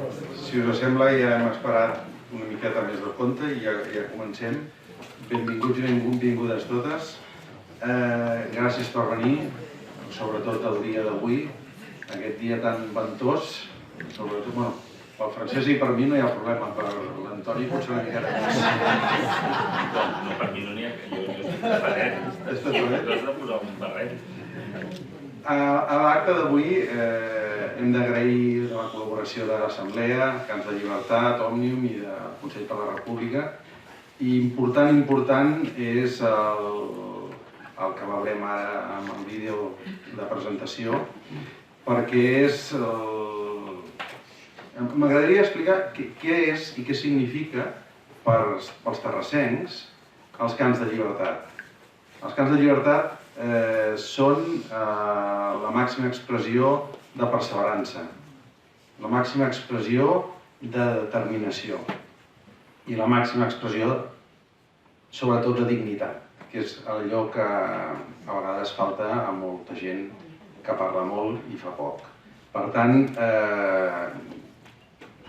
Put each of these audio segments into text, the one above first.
Si us sembla, ja hem esperat una miqueta més del compte i ja comencem. Benvinguts i benvingudes totes. Gràcies per venir, sobretot el dia d'avui, aquest dia tan ventós. Sobretot, bueno, pel Francesc i per mi no hi ha problema, per l'Antoni potser una miqueta més. No, per mi no n'hi ha, jo estic de barret. Estàs de barret? Tu has de posar un barret. A l'acte d'avui hem d'agrair la col·laboració de l'Assemblea, Camps de Llibertat, Òmnium i del Consell per la República. I important és el que veurem ara amb el vídeo de presentació, perquè és... M'agradaria explicar què és i què significa pels terrassencs els Camps de Llibertat. Els Camps de Llibertat són la màxima expressió de perseverança, la màxima expressió de determinació i la màxima expressió, sobretot, de dignitat, que és allò que a vegades falta a molta gent que parla molt i fa poc. Per tant,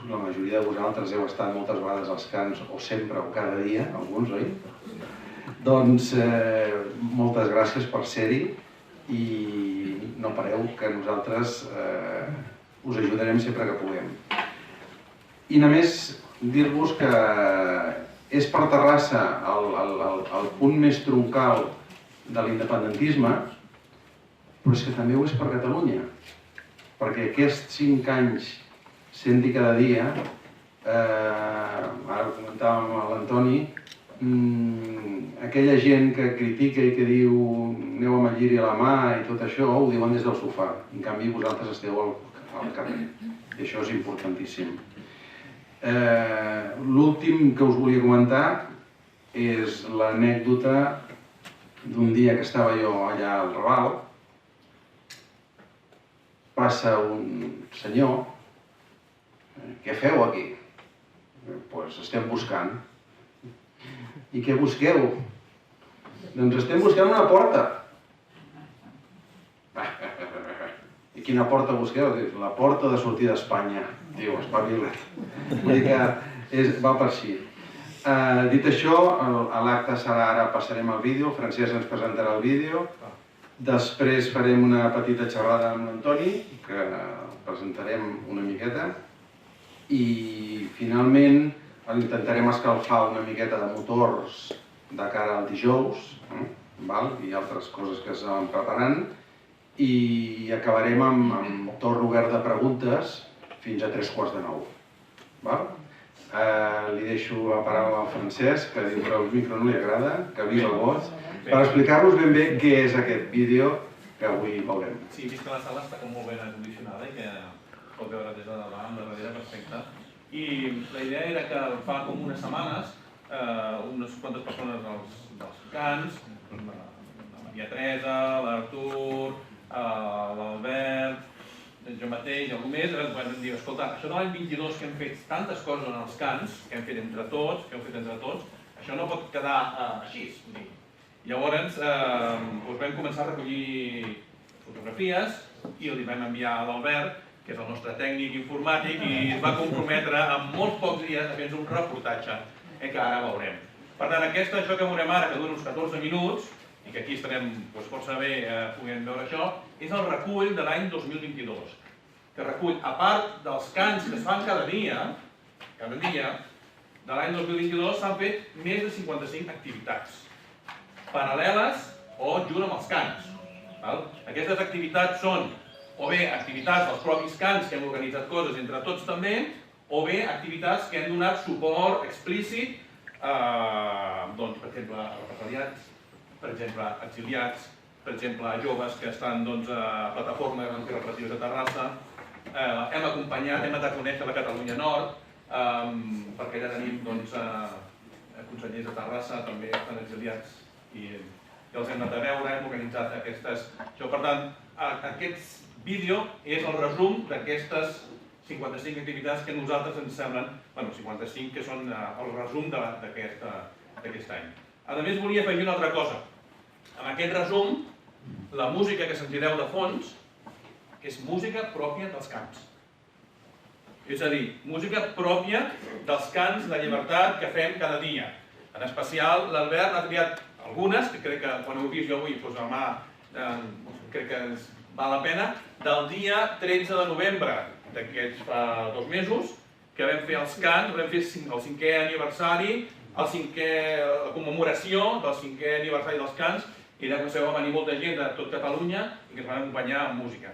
la majoria de vosaltres heu estat moltes vegades als camps, o sempre, o cada dia, alguns, oi? Doncs moltes gràcies per ser-hi i no pareu, que nosaltres us ajudarem sempre que puguem. I només dir-vos que és per Terrassa el punt més troncal de l'independentisme, però és que també ho és per Catalunya, perquè aquests 5 anys sent-hi cada dia, ara ho comentàvem amb l'Antoni, aquella gent que critica i que diu aneu amb el lliri a la mà i tot això, ho diuen des del sofà. En canvi, vosaltres esteu al carrer. I això és importantíssim. L'últim que us volia comentar és l'anècdota d'un dia que estava jo allà al Raval. Passa un senyor. Què feu aquí? Doncs estem buscant. I què busqueu? Doncs estem buscant una porta. I quina porta busqueu? La porta de sortir d'Espanya. Diu, espavila't. Vull dir que va per així. Dit això, a l'acte serà ara, passarem al vídeo, el Francesc ens presentarà el vídeo. Després farem una petita xerrada amb l'Antoni, que presentarem una miqueta. I finalment intentarem escalfar una miqueta de motors de cara al dijous i altres coses que s'estan preparant i acabarem amb torn obert de preguntes fins a 8:45. Li deixo la paraula al Francesc, que diu que el micro no li agrada, que avisa el vot, per explicar-vos ben bé què és aquest vídeo que avui veurem. Sí, vist que la sala està com molt ben acondicionada i que pot veure des de davant, de darrere, perfecte. I la idea era que fa com unes setmanes unes quantes persones dels cants, la Maria Teresa, l'Artur, l'Albert, jo mateix, algú més, ens diu, escolta, això de l'any 22 que hem fet tantes coses en els cants, que hem fet entre tots, això no pot quedar així. Llavors vam començar a recollir fotografies i els vam enviar a l'Albert, que és el nostre tècnic informàtic, i es va comprometre en molts pocs dies a fer-nos un reportatge que ara veurem. Per tant, això que veurem ara, que dura uns 14 minuts, i que aquí estarem força bé podent veure això, és el recull de l'any 2022, que recull, a part dels cants que es fan cada dia, de l'any 2022 s'han fet més de 55 activitats paral·leles o junt amb els cants. Aquestes activitats són o bé activitats dels propis cants que hem organitzat coses entre tots també, o bé activitats que hem donat suport explícit, per exemple, a represaliats, per exemple, exiliats, per exemple, joves que estan a plataformes antirepressives a Terrassa. Hem acompanyat, hem anat a conèixer la Catalunya Nord, perquè allà tenim consellers de Terrassa, també estan exiliats, i els hem anat a veure, hem organitzat aquestes... Per tant, aquest vídeo és el resum d'aquestes 55 activitats que a nosaltres ens semblen, 55 que són el resum d'aquest any. A més, volia afegir una altra cosa. En aquest resum, la música que sentireu de fons és música pròpia dels camps. És a dir, música pròpia dels cants de llibertat que fem cada dia. En especial, l'Albert ha triat algunes, que crec que quan ho he vist jo avui, doncs crec que val la pena, del dia 13 de novembre d'aquests fa 2 mesos, que vam fer els cants, vam fer el 5è aniversari, la commemoració del 5è aniversari dels cants, i de que va venir molta gent de tot Catalunya i que ens van acompanyar amb música.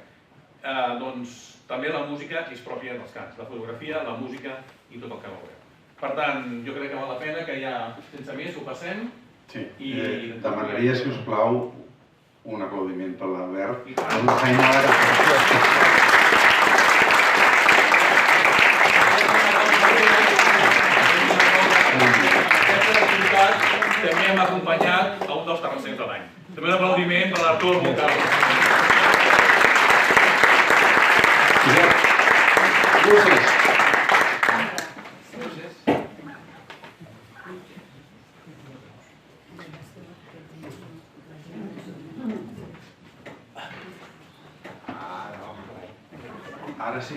Doncs també la música és pròpia dels cants, la fotografia, la música i tot el que veureu. Per tant, jo crec que val la pena que ja, sense més, ho passem. Sí, demanaria, si us plau, un aplaudiment per l'Albert. Per una feinada que aquesta activitat també hem acompanyat a un dels terrassers de l'any. També un aplaudiment per l'Artur Montcalvo. Ara sí.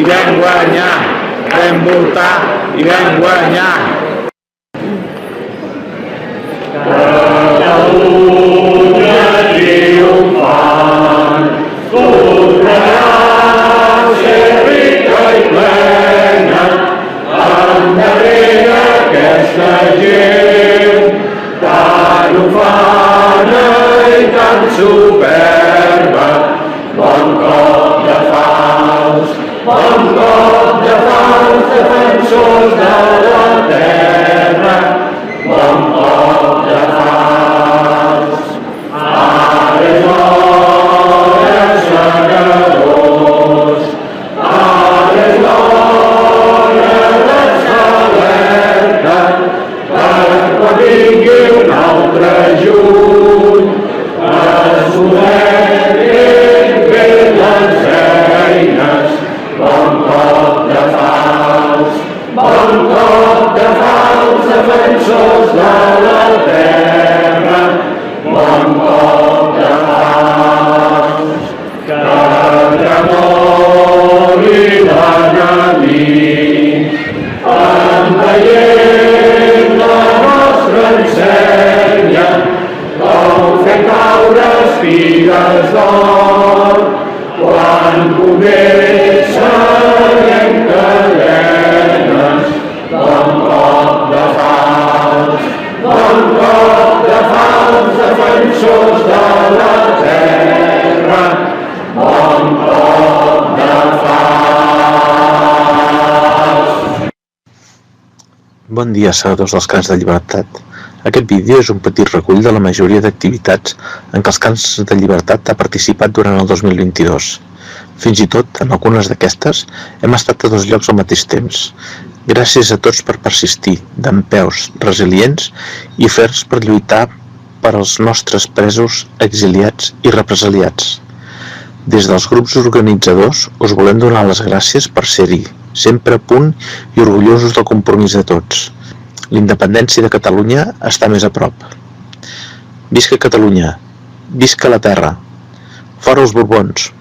i vam guanyar, vam votar i vam guanyar. Catalunya triomfant, tornarà a ser rica i plena, endarrere aquesta gent tan ufana i tan superba. Bon cop de Faust, defensors de la terra, bon cop de Faust. Ara és hora, segadors, ara és l'hora d'escalerta, per quan vingui un altre juny, es moderin ben les eines. Bon cop de Faust, defensors de la terra, bon cop de Faust. Que tremoli l'enemic, en veient la nostra ensenya, com fer caure espigues d'or, quan començarem cadenes. Bon cop de Faust, defensors de la terra, bon cop de Faust. Bon dia, segadors dels Cants de Llibertat. Aquest vídeo és un petit recull de la majoria d'activitats en què els Cants de Llibertat ha participat durant el 2022. Fins i tot, en algunes d'aquestes, hem estat a 2 llocs al mateix temps. Gràcies a tots per persistir, dempeus, resilients i ferms per lluitar per als nostres presos, exiliats i represaliats. Des dels grups organitzadors us volem donar les gràcies per ser-hi, sempre a punt i orgullosos del compromís de tots. La independència de Catalunya està més a prop. Visca Catalunya! Visca la terra! Fora els Borbons!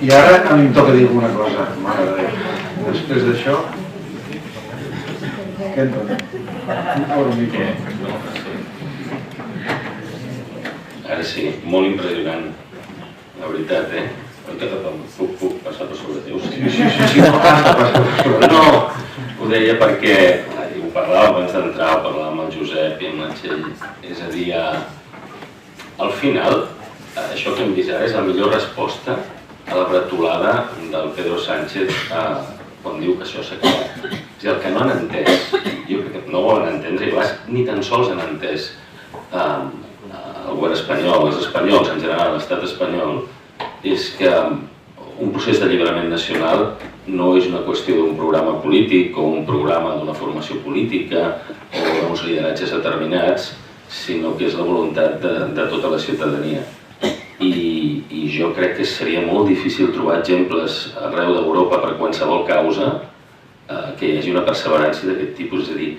I ara a mi em toca dir alguna cosa, mare de Déu. Després d'això, què em dona? Un mica. Ara sí, molt impressionant, la veritat, puc passar per sobre teu? Sí, no passa per sobre. No, ho deia perquè ho parlàvem abans d'entrar, ho parlàvem amb el Josep i amb la Txell, és a dir, al final, això que hem vist ara és la millor resposta a la bretolada del Pedro Sánchez quan diu que això s'ha acabat. És a dir, el que no han entès, jo crec que no volen entendre, i ni tan sols han entès el govern espanyol, els espanyols en general, l'estat espanyol, és que un procés d'alliberament nacional no és una qüestió d'un programa polític o un programa d'una formació política o d'uns lideratges determinats, sinó que és la voluntat de tota la ciutadania. I jo crec que seria molt difícil trobar exemples arreu d'Europa per qualsevol causa que hi hagi una perseverança d'aquest tipus. És a dir,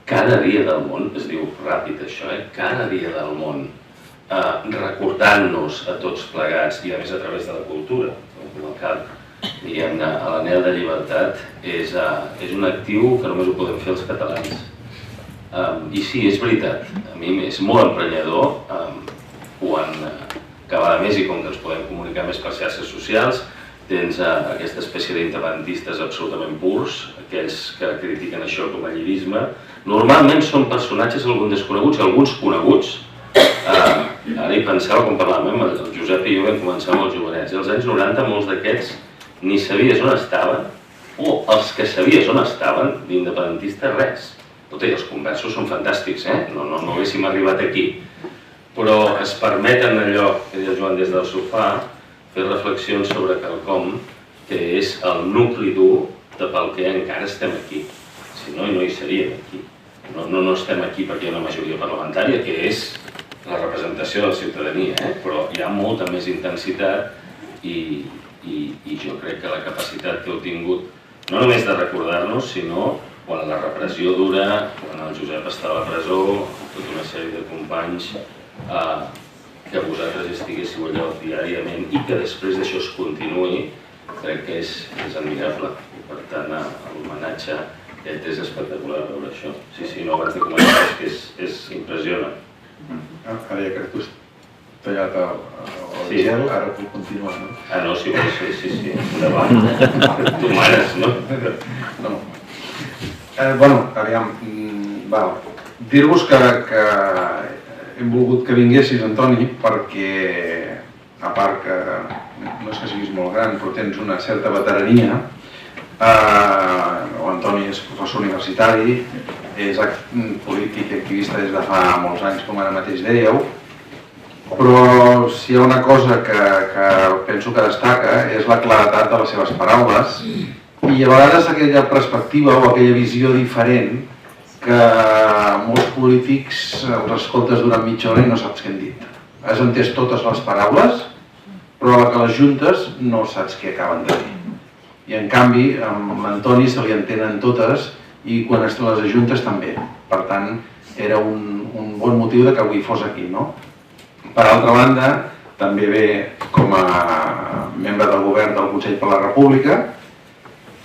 cada dia del món, es diu ràpid això, cada dia del món, recordant-nos a tots plegats, i a més a través de la cultura, com el cant, diguem-ne, a l'anhel de llibertat, és un actiu que només ho podem fer els catalans. I sí, és veritat, a mi és molt emprenyador quan cada més, i com que ens podem comunicar més per xarxes socials, tens aquesta espècie d'independentistes absolutament purs, aquells que critiquen això com a llirisme. Normalment són personatges, alguns desconeguts, alguns coneguts. Ara hi pensava, quan parlàvem, el Josep i jo vam començar amb els jovenets. Als anys 90 molts d'aquests ni sabies on estaven, o els que sabies on estaven, d'independentistes res. Escolta, i els conversos són fantàstics, no haguéssim arribat aquí. Però es permeten allò que deia el Joan des del sofà, fer reflexions sobre quelcom que és el nucli dur de pel que encara estem aquí. Si no, no hi seríem aquí. No estem aquí perquè hi ha una majoria parlamentària, que és la representació de la ciutadania, però hi ha molta més intensitat i jo crec que la capacitat que heu tingut no només de recordar-nos, sinó quan la repressió dura, quan el Josep està a la presó, tota una sèrie de companys, que vosaltres estiguéssiu allò diàriament i que després d'això es continuï, crec que és admirable. Per tant, l'homenatge és espectacular veure això. Sí, no, abans de començar és impressionant. Ara ja crec que us tallat el gel, ara puc continuar, no? No, si vols, sí, endavant. Tu manes, no? No. Bueno, aviam, dir-vos que hem volgut que vinguessis, Antoni, perquè, a part que no és que siguis molt gran, però tens una certa veterania, l'Antoni és professor universitari, és polític i activista des de fa molts anys, com ara mateix dèieu, però si hi ha una cosa que penso que destaca és la claretat de les seves paraules i a vegades aquella perspectiva o aquella visió diferent que molts polítics els escoltes durant mitja hora i no saps què han dit. Has entès totes les paraules, però a la que les juntes no saps què acaben de dir. I en canvi, amb l'Antoni se li entenen totes i quan les ajuntes també. Per tant, era un bon motiu que avui fos aquí, no? Per altra banda, també ve com a membre del govern del Consell per la República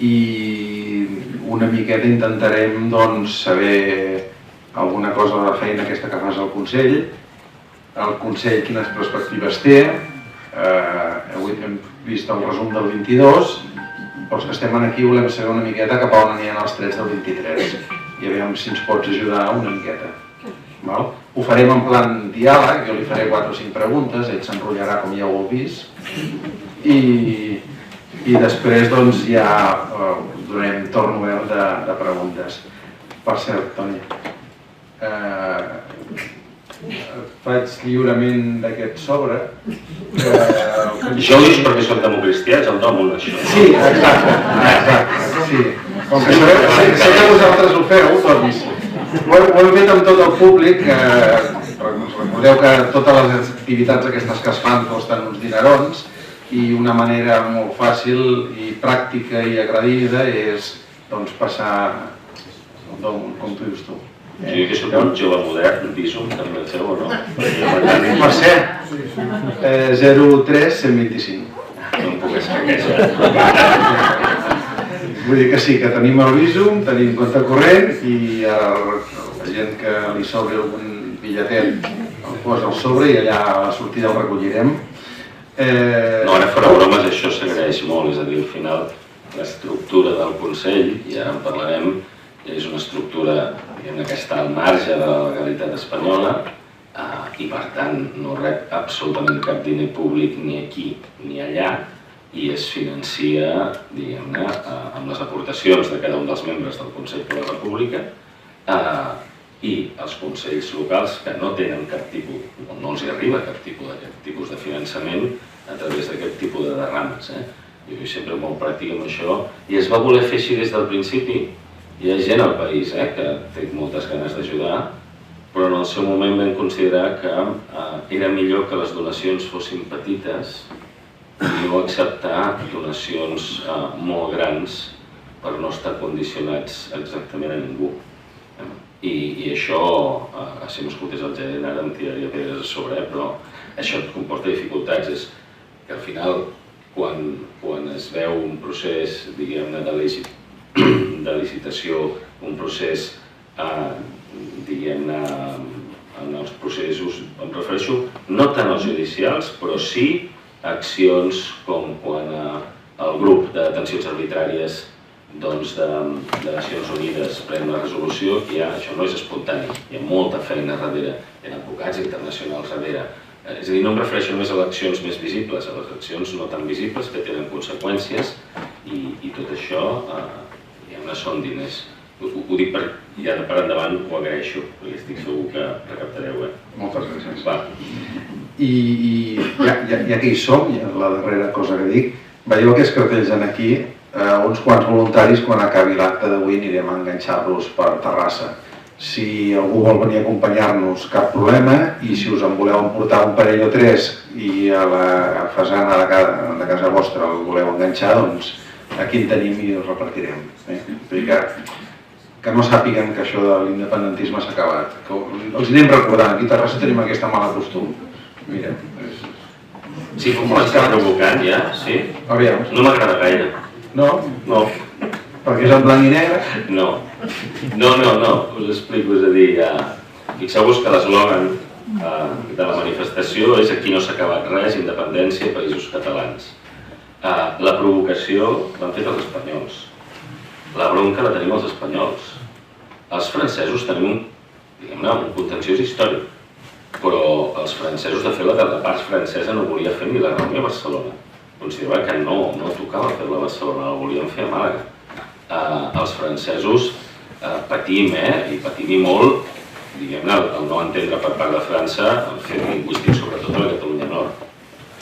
i una miqueta intentarem saber alguna cosa de la feina aquesta que fas al Consell, el Consell quines perspectives té, avui hem vist el resum del 22, però els que estem aquí volem saber una miqueta cap a on aniran els trets del 23 i aviam si ens pots ajudar una miqueta. Ho farem en plan diàleg, jo li faré 4 o 5 preguntes, ell s'enrotllarà com ja ho heu vist i després ja donarem torn obert de preguntes. Per cert, Toni, faig lliurament d'aquest sobre. Això ho dius perquè són democristians, el nom o no això? Sí, exacte. Com que sé que vosaltres ho feu, doncs ho hem fet amb tot el públic. Recordeu que totes les activitats aquestes que es fan costen uns dinerons i una manera molt fàcil i pràctica i agradida és passar, com tu dius tu. Jo dic que soc un jove modern, Bizum, també el seu o no? Per cert, 03 125. No em puc escaquejar. Vull dir que sí, que tenim el Bizum, tenim compte corrent i la gent que li sobri algun bitlletet el posa al sobre i allà a la sortida el recollirem. No, ara fora bromes, això s'agraeix molt, és a dir, al final l'estructura del Consell, i ara en parlarem, és una estructura que està al marge de la legalitat espanyola i per tant no rep absolutament cap diner públic ni aquí ni allà i es financia, diguem-ne, amb les aportacions de cada un dels membres del Consell per la República i els consells locals que no tenen cap tipus, no els hi arriba cap tipus de finançament a través d'aquest tipus de derrames. Jo vull sempre molt pràctic amb això i es va voler fer així des del principi. Hi ha gent al país que té moltes ganes d'ajudar, però en el seu moment vam considerar que era millor que les donacions fossin petites i no acceptar donacions molt grans per no estar condicionats exactament a ningú. I això, si m'escoltés el gerent ara em tiraria pedres a sobre, però això comporta dificultats. És que al final, quan es veu un procés, diguem-ne, de licitació, un procés, diguem-ne, en els processos, em refereixo no tant als judicials, però sí a accions com quan el grup de detencions arbitràries de Nacions Unides pren una resolució i això no és espontani, hi ha molta feina darrere, hi ha advocats internacionals darrere. És a dir, no em refereixo només a les accions més visibles, a les accions no tan visibles que tenen conseqüències i tot això són diners. Ho dic ja per endavant, ho agraeixo, perquè estic segur que recaptareu. Moltes gràcies. I ja que hi som, la darrera cosa que dic, veieu aquests cartells aquí, uns quants voluntaris quan acabi l'acte d'avui anirem a enganxar-los per Terrassa. Si algú vol venir a acompanyar-nos, cap problema, i si us en voleu emportar un parell o tres i a la façana de casa vostra el voleu enganxar, doncs aquí en tenim i us repartirem. Que no sàpiguen que això de l'independentisme s'ha acabat. Els anem recordant, aquí a Terrassa tenim aquesta mala costum. Mira, sí, puc començar provocant ja, sí? Aviam. No m'agrada gaire. No? No. Perquè és en blanc i negre? No, us explico, és a dir, fixeu-vos que l'eslògan de la manifestació és aquí no s'ha acabat res, independència, països catalans. La provocació l'han fet els espanyols, la bronca la tenim els espanyols. Els francesos tenim un contenciós històric, però els francesos, de fet, la part francesa no volia fer ni la reunió a Barcelona. Considerava que no tocava fer-la a Barcelona, la volien fer a Màlaga. Els francesos patim, i patim i molt, diguem-ne, el no entendre per part de França, el fet lingüístic, sobretot a la Catalunya Nord.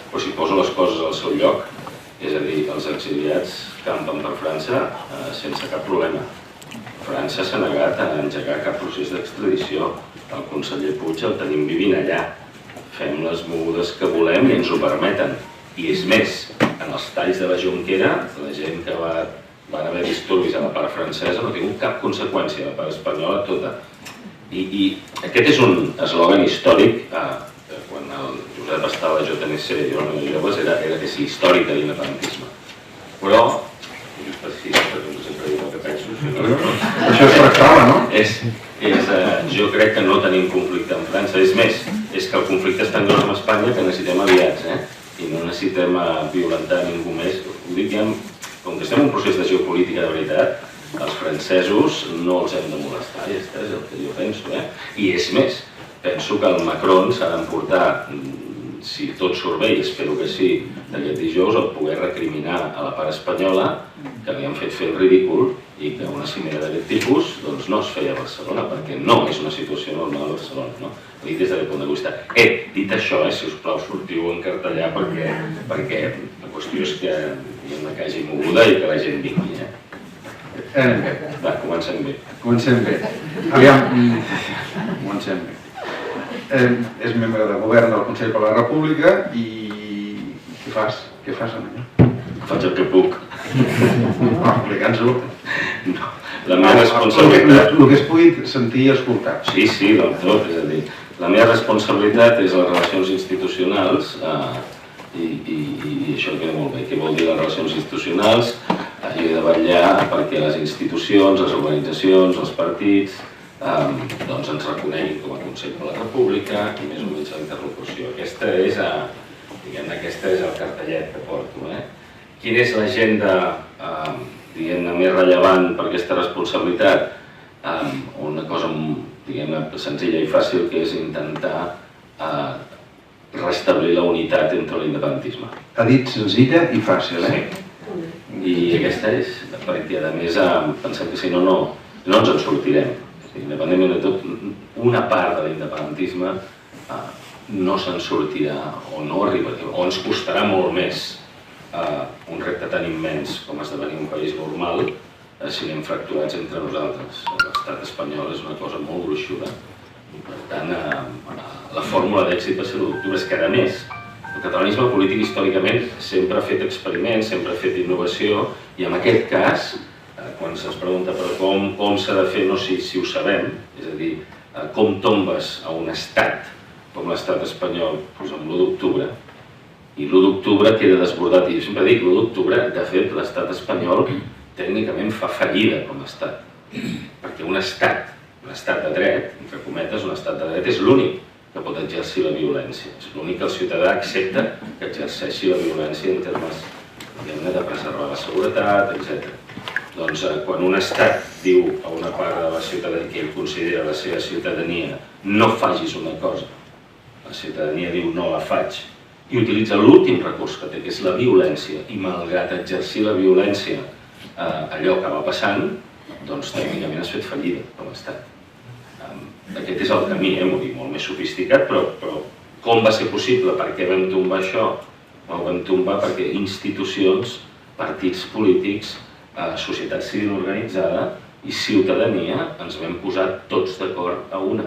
Però si poso les coses al seu lloc, és a dir, els exiliats campen per França sense cap problema. França s'ha negat a engegar cap procés d'extradició. El conseller Puig el tenim vivint allà. Fem les mogudes que volem i ens ho permeten. I és més, en els talls de la Jonquera, la gent que van haver disturbis a la part francesa no ha tingut cap conseqüència, a la part espanyola tota. I aquest és un eslògan històric, quan el Josep estava a la JNC i jo no joves, era que sí, històric de l'independentisme. Però, sempre dic el que penso, això es tractava, no? Jo crec que no tenim conflicte amb França, és més, és que el conflicte és tan gros amb Espanya que necessitem aliats, i no necessitem violentar ningú més. Ho dic ja, com que estem en un procés de geopolítica de veritat, els francesos no els hem de molestar, i és el que jo penso. I és més, penso que el Macron s'ha d'emportar, si tot surt bé, i espero que sí, d'aquest dijous, el poder recriminar a la part espanyola que li han fet fer el ridícul i que una cimera d'aquest tipus no es feia a Barcelona, perquè no és una situació normal a Barcelona. Ho dic des d'aquest punt de vista. Dit això, si us plau, sortiu en cartellà perquè la qüestió és que hi ha una caja moguda i que la gent vingui. Anem bé. Va, comencem bé. Comencem bé. Aviam, comencem bé. És membre de govern del Consell per la República i què fas? Què fas amb allò? Faig el que puc. Explica'ns-ho. No, la meva responsabilitat... El que es pugui sentir i escoltar. Sí, del tot, és a dir, la meva responsabilitat és les relacions institucionals i això queda molt bé. Què vol dir les relacions institucionals? Jo he de vetllar perquè les institucions, les organitzacions, els partits ens reconeguin com a Consell per la República i més o menys la interlocució. Aquest és el cartellet que porto. Quina és l'agenda més rellevant per aquesta responsabilitat? Una cosa senzilla i fàcil, que és intentar restablir la unitat entre l'independentisme. Ha dit senzilla i fàcil, I aquesta és, perquè a més pensem que si no ens en sortirem. Independentment de tot, una part de l'independentisme no se'n sortirà o no arribarà, o ens costarà molt més un repte tan immens com esdevenir un país normal si anem fracturats entre nosaltres. L'estat espanyol és una cosa molt gruixuda i per tant la fórmula d'èxit va ser l'1 d'octubre. És que a més el catalanisme polític històricament sempre ha fet experiments, sempre ha fet innovació i en aquest cas, quan se'ns pregunta com s'ha de fer, no sé si ho sabem, és a dir, com tombes a un estat com l'estat espanyol amb l'1 d'octubre, i l'1 d'octubre queda desbordat, i jo sempre dic, l'1 d'octubre, de fet, l'estat espanyol tècnicament fa fallida com a estat, perquè un estat de dret, entre cometes, un estat de dret és l'únic que pot exercir la violència, és l'únic que el ciutadà accepta que exerceixi la violència en termes de preservar la seguretat, etc. Doncs quan un estat diu a una part de la ciutadania que ell considera la seva ciutadania no facis una cosa, la ciutadania diu no la faig i utilitza l'últim recurs que té, que és la violència, i malgrat exercir la violència allò que va passant, doncs tècnicament has fet fallida com a estat. Aquest és el camí, m'ho dic, molt més sofisticat, però com va ser possible? Per què vam tombar això? Ho vam tombar perquè institucions, partits polítics, societat civil organitzada i Ciutadania ens vam posar tots d'acord a una.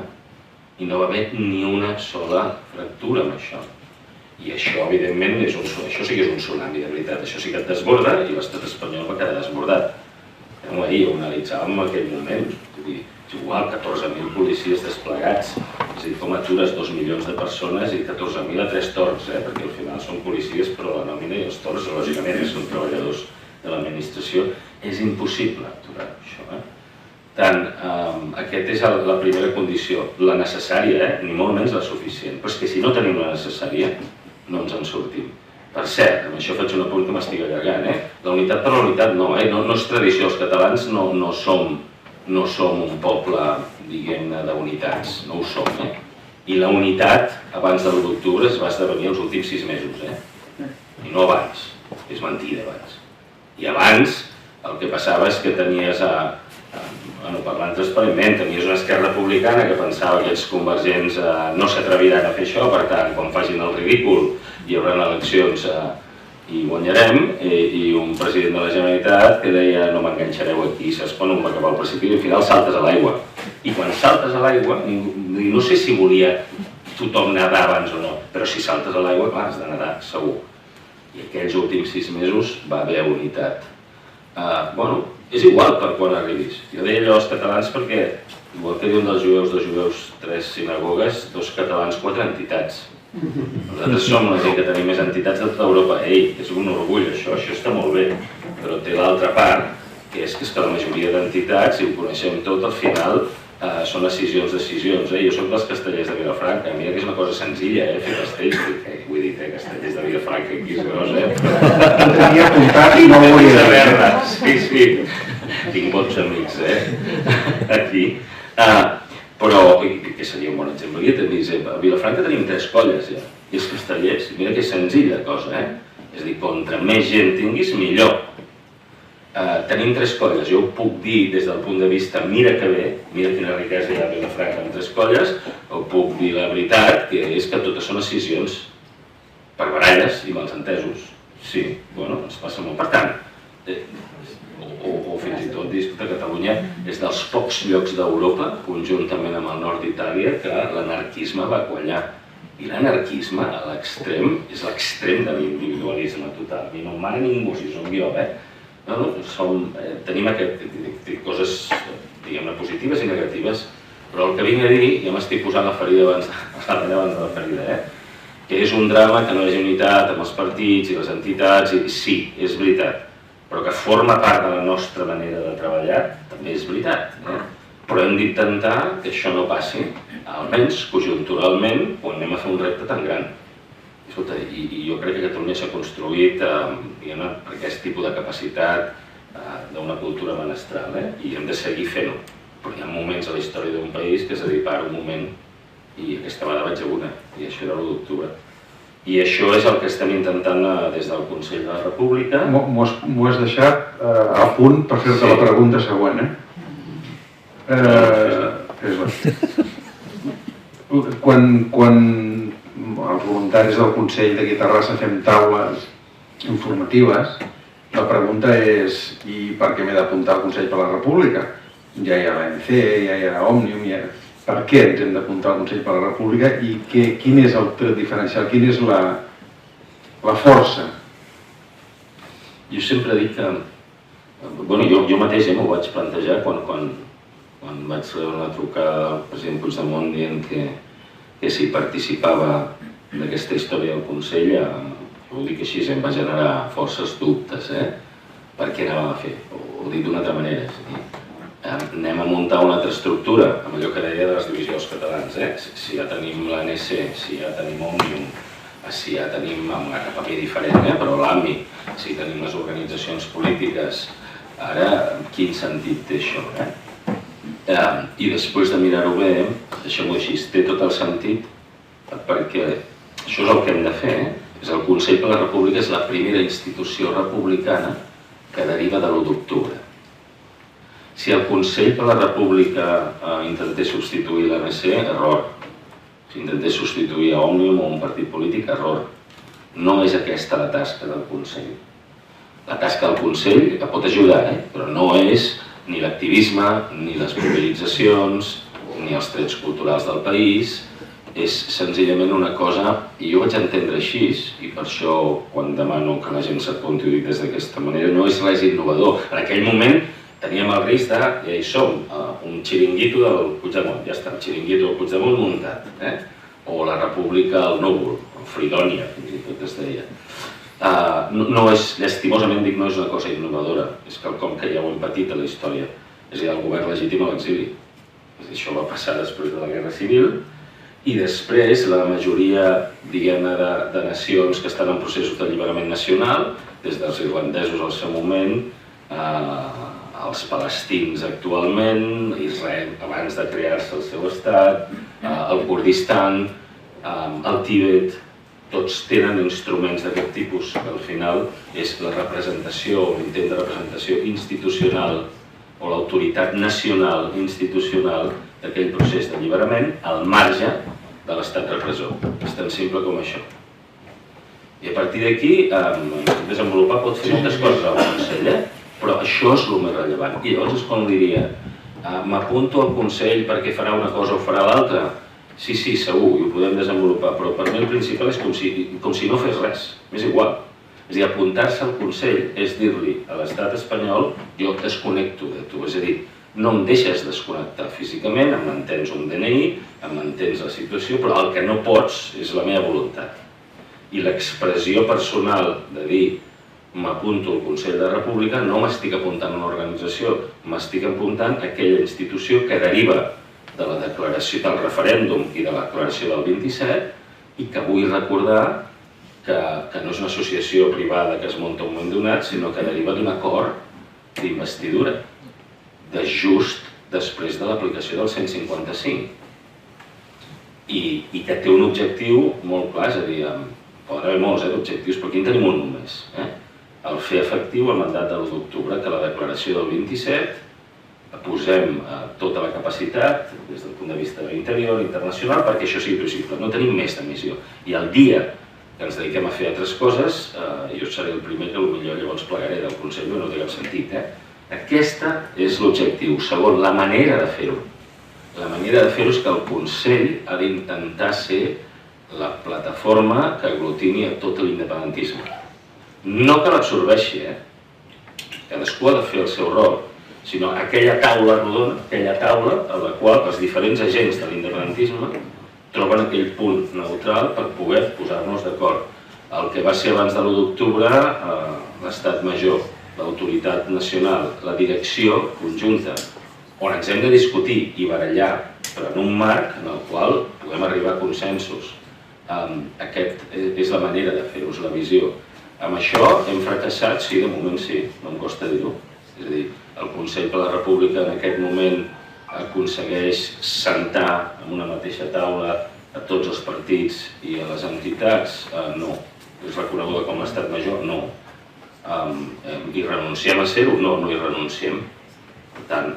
I no va haver ni una sola fractura amb això. I això, evidentment, això sí que és un tsunami de veritat. Això sí que et desborda i l'estat espanyol va quedar desbordat. Ho analitzàvem en aquell moment. És igual, 14.000 policies desplegats. És a dir, com atures 2 milions de persones i 14.000 a 3 torns, perquè al final són policies, però la nòmina i els torns, lògicament, són treballadors de l'administració. És impossible aturar això. Tant, aquesta és la primera condició, la necessària, ni molt menys la suficient. Però és que si no tenim la necessària, no ens en sortim. Per cert, amb això faig un apunt que m'estic allargant, la unitat per la unitat no és tradició, els catalans no som un poble, diguem-ne, d'unitats, no ho som, I la unitat, abans de l'1 d'octubre, es va esdevenir els últims 6 mesos, I no abans, és mentida abans. I abans, el que passava és que tenies, parlant transparentment, tenies una Esquerra Republicana que pensava que els convergents no s'atreviran a fer això, per tant, quan facin el ridícul hi haurà eleccions i guanyarem, i un president de la Generalitat que deia no m'enganxareu aquí, saps quan va acabar el precipici i al final saltes a l'aigua. I quan saltes a l'aigua, no sé si volia tothom nedar abans o no, però si saltes a l'aigua, clar, has de nedar, segur. I aquells últims 6 mesos va haver unitat. És igual per quan arribis. Jo deia allò als catalans perquè, igual que diuen dels jueus, 2 jueus, 3 sinagogues, 2 catalans, 4 entitats. Nosaltres som la gent que tenim més entitats de tota Europa. És un orgull això està molt bé, però té l'altra part, que és que la majoria d'entitats, si ho coneixem tot, al final són decisions. Jo soc dels castellers de Vilafranca, mira que és una cosa senzilla, fer castells, vull dir, castellers de Vilafranca, aquí és gros, Ho tenia apuntat i no ho volia dir. Sí, tinc bons amics, aquí. Però, que seria un bon exemple, a Vilafranca tenim 3 colles, ja, i els castellers, mira que senzill la cosa, és a dir, contra més gent tinguis, millor. Tenim 3 colles, jo ho puc dir des del punt de vista, mira que bé, mira quina riquesa hi ha a Vilafranca amb 3 colles, o puc dir la veritat, que és que totes són escissions per baralles i malentesos. Sí, ens passa molt. Per tant, o fins i tot discutir que Catalunya és dels pocs llocs d'Europa, conjuntament amb el nord d'Itàlia, que l'anarquisme va quallar. I l'anarquisme, a l'extrem, és l'extrem de l'individualisme total. I no em mana ningú, si som jo, tenim coses, diguem-ne, positives i negatives, però el que vinc a dir, ja m'estic posant la ferida abans de la ferida, que és un drama que no hi hagi unitat amb els partits i les entitats, i sí, és veritat, però que forma part de la nostra manera de treballar, també és veritat. Però hem d'intentar que això no passi, almenys conjunturalment, quan anem a fer un repte tan gran. I jo crec que Catalunya s'ha construït per aquest tipus de capacitat d'una cultura menestral, i hem de seguir fent-ho. Però hi ha moments a la història d'un país que és a dir, para un moment, i aquesta vegada vaig a una, i això era l'1 d'octubre. I això és el que estem intentant des del Consell de la República. M'ho has deixat a punt per fer-te la pregunta següent, Quan els voluntaris del Consell d'aquí a Terrassa fem taules informatives, la pregunta és i per què m'he d'apuntar al Consell per la República? Ja hi ha l'ANC, ja hi ha Òmnium, per què ens hem d'apuntar al Consell per la República i quin és el tret diferencial, quina és la força? Jo sempre dic que... Jo mateix m'ho vaig plantejar quan vaig rebre una trucada del president Puigdemont dient que si participava d'aquesta història del Consell, ho dic així, em va generar forces dubtes, per què anàvem a fer? Ho dic d'una altra manera, anem a muntar una altra estructura, amb allò que deia de les divisions catalans, si ja tenim l'ANC, si ja tenim Òmnium, si ja tenim un paper diferent, però l'AMI, si tenim les organitzacions polítiques, ara quin sentit té això? I després de mirar-ho bé, deixem-ho així, té tot el sentit, perquè això és el que hem de fer, el Consell per la República és la primera institució republicana que deriva de l'1 d'octubre. Si el Consell per la República intentés substituir l'ANC, error. Si intentés substituir a Òmnium o un partit polític, error. No és aquesta la tasca del Consell. La tasca del Consell pot ajudar, però no és ni l'activisme, ni les mobilitzacions, ni els trets culturals del país. És senzillament una cosa, i jo vaig entendre així, i per això quan demano que la gent s'apunti ho dic des d'aquesta manera, no és res innovador. En aquell moment teníem el risc de, ja hi som, un xiringuito del Puigdemont, ja està, el xiringuito del Puigdemont muntat, o la República al núvol, o Fridònia, fins i tot es deia. No és, llastimosament dic, no és una cosa innovadora, és quelcom que ja ho hem patit a la història, és a dir, el govern legítim a l'exili. Això va passar després de la Guerra Civil, i després la majoria, diguem-ne, de nacions que estan en processos d'alliberament nacional, des dels irlandesos al seu moment, els palestins actualment, Israel abans de crear-se el seu estat, el Kurdistan, el Tibet, tots tenen instruments d'aquest tipus, que al final és la representació, l'intent de representació institucional o l'autoritat nacional institucional d'aquell procés d'alliberament al marge de l'estat repressor. És tan simple com això. I a partir d'aquí, desenvolupar pot fer moltes coses al Consell, però això és el més rellevant. I llavors és quan diria, m'apunto al Consell perquè farà una cosa o farà l'altra? Sí, segur, i ho podem desenvolupar, però per mi el principal és com si no fes res, m'és igual. És a dir, apuntar-se al Consell és dir-li a l'estat espanyol jo desconnecto de tu, és a dir, no em deixes desconnectar físicament, em mantens un DNI, em mantens la situació, però el que no pots és la meva voluntat. I l'expressió personal de dir m'apunto al Consell de la República no m'estic apuntant a una organització, m'estic apuntant a aquella institució que deriva de la declaració del referèndum i de la declaració del 27 i que vull recordar que no és una associació privada que es munta un moment donat, sinó que deriva d'un acord d'investidura de just després de l'aplicació del 155 i que té un objectiu molt clar, és a dir, poden haver molts d'objectius, però aquí en tenim un només, el fer efectiu el mandat de l'1 d'octubre, que la declaració del 27 posem tota la capacitat des del punt de vista interior i internacional perquè això sigui possible. No tenim més de missió. I el dia que ens dediquem a fer altres coses, jo seré el primer que potser llavors plegaré del Consell, no té cap sentit. Aquest és l'objectiu. Segon, la manera de fer-ho. La manera de fer-ho és que el Consell ha d'intentar ser la plataforma que aglutini a tot l'independentisme. No que l'absorbeixi, cadascú ha de fer el seu rol, sinó aquella taula rodona, aquella taula a la qual els diferents agents de l'independentisme troben aquell punt neutral per poder posar-nos d'acord. El que va ser abans de l'1 d'octubre, l'estat major, l'autoritat nacional, la direcció conjunta, on ens hem de discutir i barallar, però en un marc en el qual podem arribar a consensos. Aquesta és la manera de fer-ho, és la visió. Amb això hem fracassat? Sí, de moment sí, no em costa dir-ho. És a dir, el Consell per la República en aquest moment aconsegueix sentar en una mateixa taula a tots els partits i a les entitats? No. És reconeguda com a estat major? No. I renunciem a ser-ho? No, no hi renunciem. Per tant,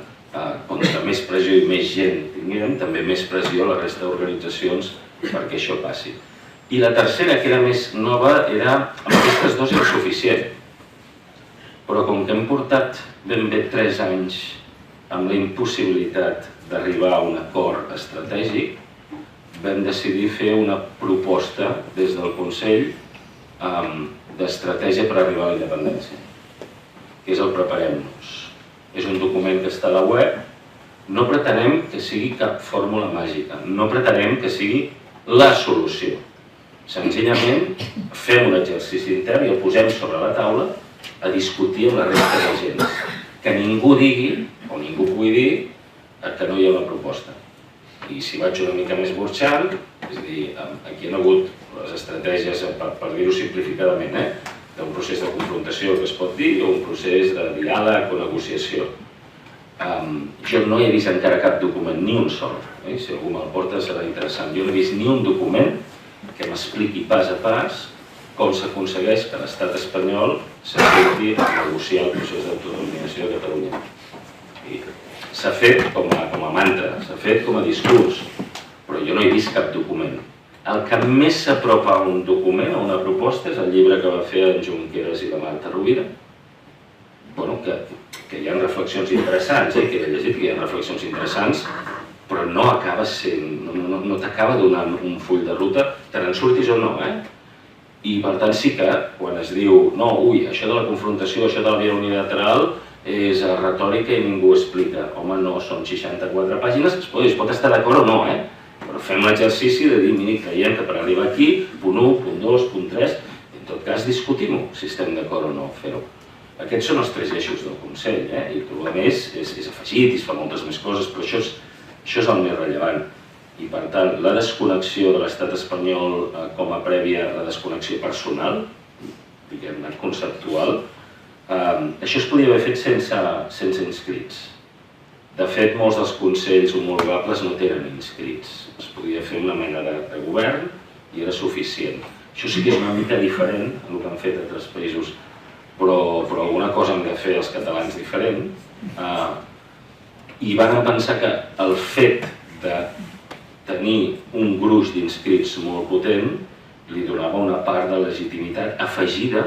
contra més pressió i més gent tinguem, també més pressió a la resta d'organitzacions perquè això passi. I la tercera, que era més nova, era amb aquestes dues era suficient. Però com que hem portat ben bé 3 anys amb la impossibilitat d'arribar a un acord estratègic, vam decidir fer una proposta des del Consell d'estratègia per arribar a la independència, que és el Preparem-nos. És un document que està a la web. No pretenem que sigui cap fórmula màgica, no pretenem que sigui la solució. Senzillament fem un exercici intern i el posem sobre la taula a discutir amb la resta de gent. Que ningú digui, o ningú pugui dir, que no hi ha una proposta. I si vaig una mica més burxant, és a dir, aquí hi ha hagut les estratègies, per dir-ho simplificadament, d'un procés de confrontació que es pot dir, o un procés de diàleg o negociació. Jo no he vist encara cap document, ni un sol. Si algú me'l porta serà interessant. Jo no he vist ni un document que m'expliqui pas a pas com s'aconsegueix que l'estat espanyol s'assenti a negociar el procés d'autodeterminació de Catalunya. S'ha fet com a mantra, s'ha fet com a discurs, però jo no he vist cap document. El que més s'apropa a un document, a una proposta, és el llibre que va fer en Junqueras i la Marta Rovira, que que hi ha reflexions interessants, que he llegit que hi ha reflexions interessants, però no acaba sent, no t'acaba donant un full de ruta, te n'en surtis o no, I per tant sí que quan es diu, no, això de la confrontació, això de la via unilateral és retòrica i ningú ho explica. Home, no, són 64 pàgines, es pot estar d'acord o no, però fem l'exercici de dir, miri, creiem que per arribar aquí, punt 1, punt 2, punt 3, en tot cas discutim-ho, si estem d'acord o no fer-ho. Aquests són els 3 eixos del Consell, i tot el més és afegit i es fa moltes més coses, però això és el més rellevant. I per tant, la desconnexió de l'estat espanyol com a prèvia a la desconnexió personal, diguem-ne, conceptual, això es podia haver fet sense inscrits. De fet, molts dels consells homologables no tenen inscrits. Es podia fer una mena de govern i era suficient. Això sí que és una mica diferent del que han fet altres països, però alguna cosa hem de fer els catalans diferent. I van pensar que el fet de tenir un gruix d'inscrits molt potent li donava una part de legitimitat afegida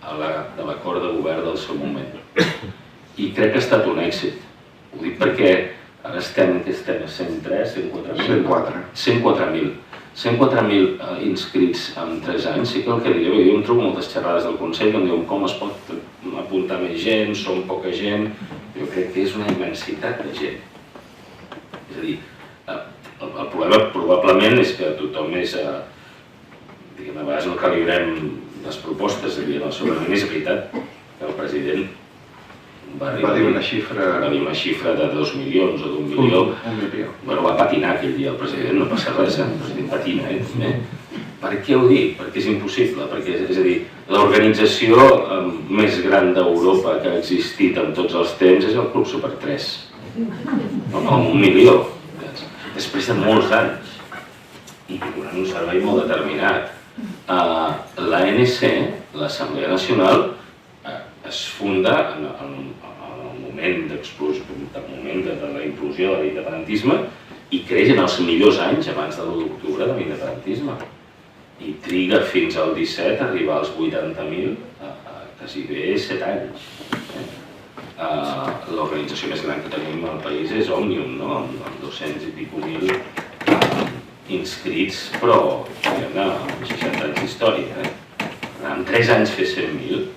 de l'acord de govern del seu moment. I crec que ha estat un èxit. Ho dic perquè ara estem a 103, 104.000. 104.000 inscrits en 3 anys, sí que el que diria, jo em trobo moltes xerrades del Consell que em diuen com es pot apuntar més gent, som poca gent, jo crec que és una immensitat de gent. És a dir, el problema probablement és que tothom és, diguem, a vegades no calibrem les propostes, en el seu moment és veritat que el president va dir una xifra de 2 milions o d'1 milió. Bueno, va patinar aquell dia el president, no passa res, el president patina. Per què ho dic? Perquè és impossible, és a dir, l'organització més gran d'Europa que ha existit en tots els temps és el Club Super 3. No, 1 milió. Després de molts anys, i donant un servei molt determinat, l'ANC, l'Assemblea Nacional, es funda en el moment de la implosió de l'independentisme i creix en els millors anys abans de l'1 d'octubre de l'independentisme. I triga fins al 17 a arribar als 80.000, quasi bé 7 anys. L'organització més gran que tenim al país és Òmnium, amb 200 i pico mil inscrits, però amb 60 anys d'història. En 3 anys fer 100.000,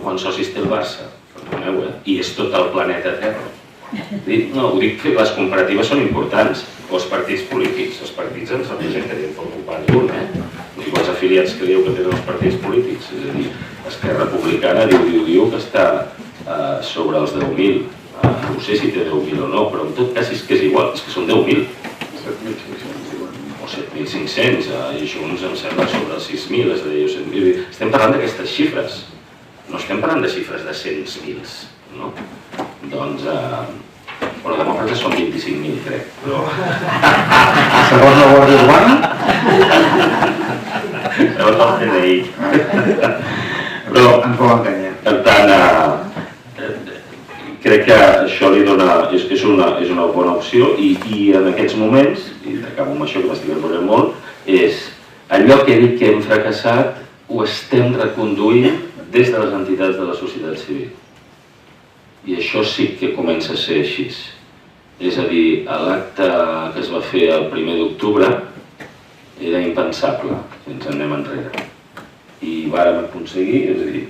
quants socis té el Barça? Perdoneu, i és tot el planeta Terra. No, ho dic que les comparatives són importants, o els partits polítics. Els partits ens representen per ocupar d'un, dic els afiliats que diu que tenen els partits polítics, és a dir, Esquerra Republicana diu que està sobre els 10.000, no sé si té 10.000 o no, però en tot cas és que és igual, és que són 10.000. 7.500 o 7.500, i Junts em sembla sobre els 6.000, és a dir, estem parlant d'aquestes xifres, no estem parlant de xifres de 100.000, no? Doncs, bueno, demòcrates són 25.000, crec, però... Segons la Guàrdia Urbana? Segons el CNI. Però, ens vol enganyar. Per tant, crec que això li dona, és una bona opció i en aquests moments, i acabo amb això que m'estic enrotllant molt, és allò que he dit que hem fracassat ho estem reconduint des de les entitats de la societat civil. I això sí que comença a ser així. És a dir, l'acte que es va fer el 1 d'octubre era impensable, si ens anem enrere. I vàrem aconseguir, és a dir,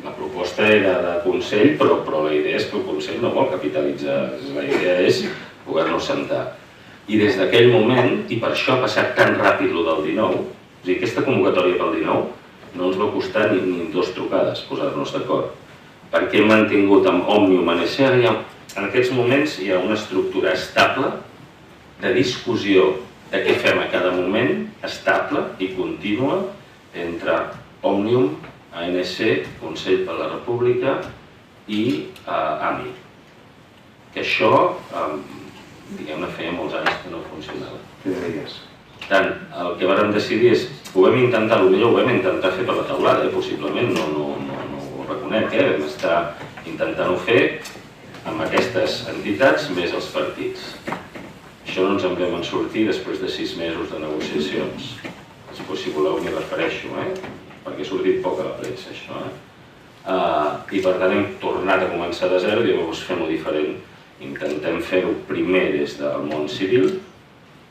la proposta era de Consell, però la idea és que el Consell no vol capitalitzar, la idea és poder-nos sentar. I des d'aquell moment, i per això ha passat tan ràpid el del 19, és a dir, aquesta convocatòria pel 19 no ens va costar ni 2 trucades posar-nos d'acord, perquè hem mantingut amb Òmnium, ANC, en aquests moments hi ha una estructura estable de discussió de què fem a cada moment, estable i contínua, entre Òmnium, ANC, Consell per la República i AMI. Que això, diguem-ne, feia molts anys que no funcionava. Tant, el que vàrem decidir és, ho vam intentar, potser ho vam intentar fer per la taulada, possiblement, no ho reconec, vam estar intentant-ho fer amb aquestes entitats més els partits. Això no ens en vam sortir després de 6 mesos de negociacions. Després, si voleu, m'hi refereixo, perquè ha sortit poc a la premsa, això. i per tant hem tornat a començar de zero i llavors fem-ho diferent. Intentem fer-ho primer des del món civil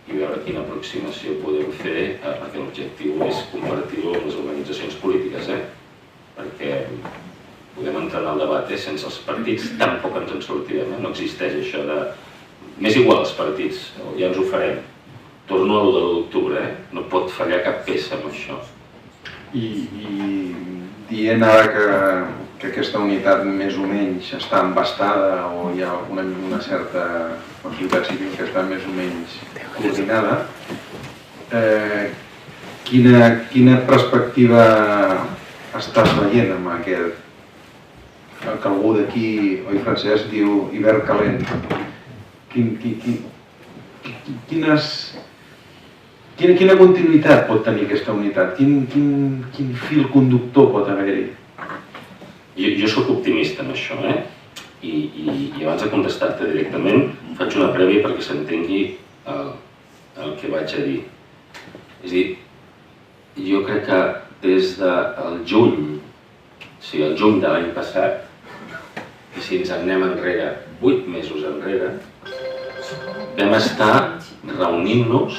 i veure quina aproximació podem fer, perquè l'objectiu és compartir-ho amb les organitzacions polítiques, perquè podem entrar en el debat sense els partits, tampoc ens en sortirem, no existeix això de... M'és igual els partits, ja ens ho farem. Torno a l'1 d'octubre, no pot fallar cap peça amb això. I dient ara que aquesta unitat més o menys està embastada o hi ha una certa societat civil que està més o menys coordinada, quina perspectiva estàs veient amb aquest, que algú d'aquí, oi Francesc, diu hivern calent? Quina continuïtat pot tenir aquesta unitat? Quin fil conductor pot haver-hi? Jo soc optimista en això, i abans de contestar-te directament faig una prèvia perquè s'entengui el que vaig a dir. És a dir, jo crec que des del juny, o sigui, el juny de l'any passat, i si ens anem enrere, 8 mesos enrere, vam estar reunint-nos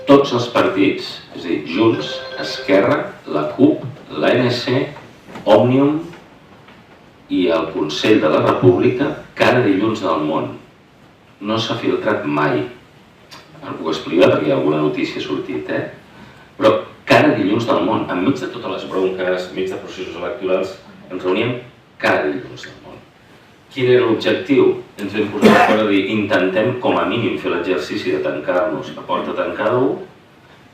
tots els partits, és a dir, Junts, Esquerra, la CUP, l'ANC, Òmnium i el Consell de la República cada dilluns del món. No s'ha filtrat mai. El puc explicar perquè alguna notícia ha sortit, però cada dilluns del món, enmig de totes les bronques, enmig de processos electorals, ens reuníem cada dilluns del món. Quin era l'objectiu? Ens vam posar d'acord a dir intentem com a mínim fer l'exercici de tancar-nos a porta tancada.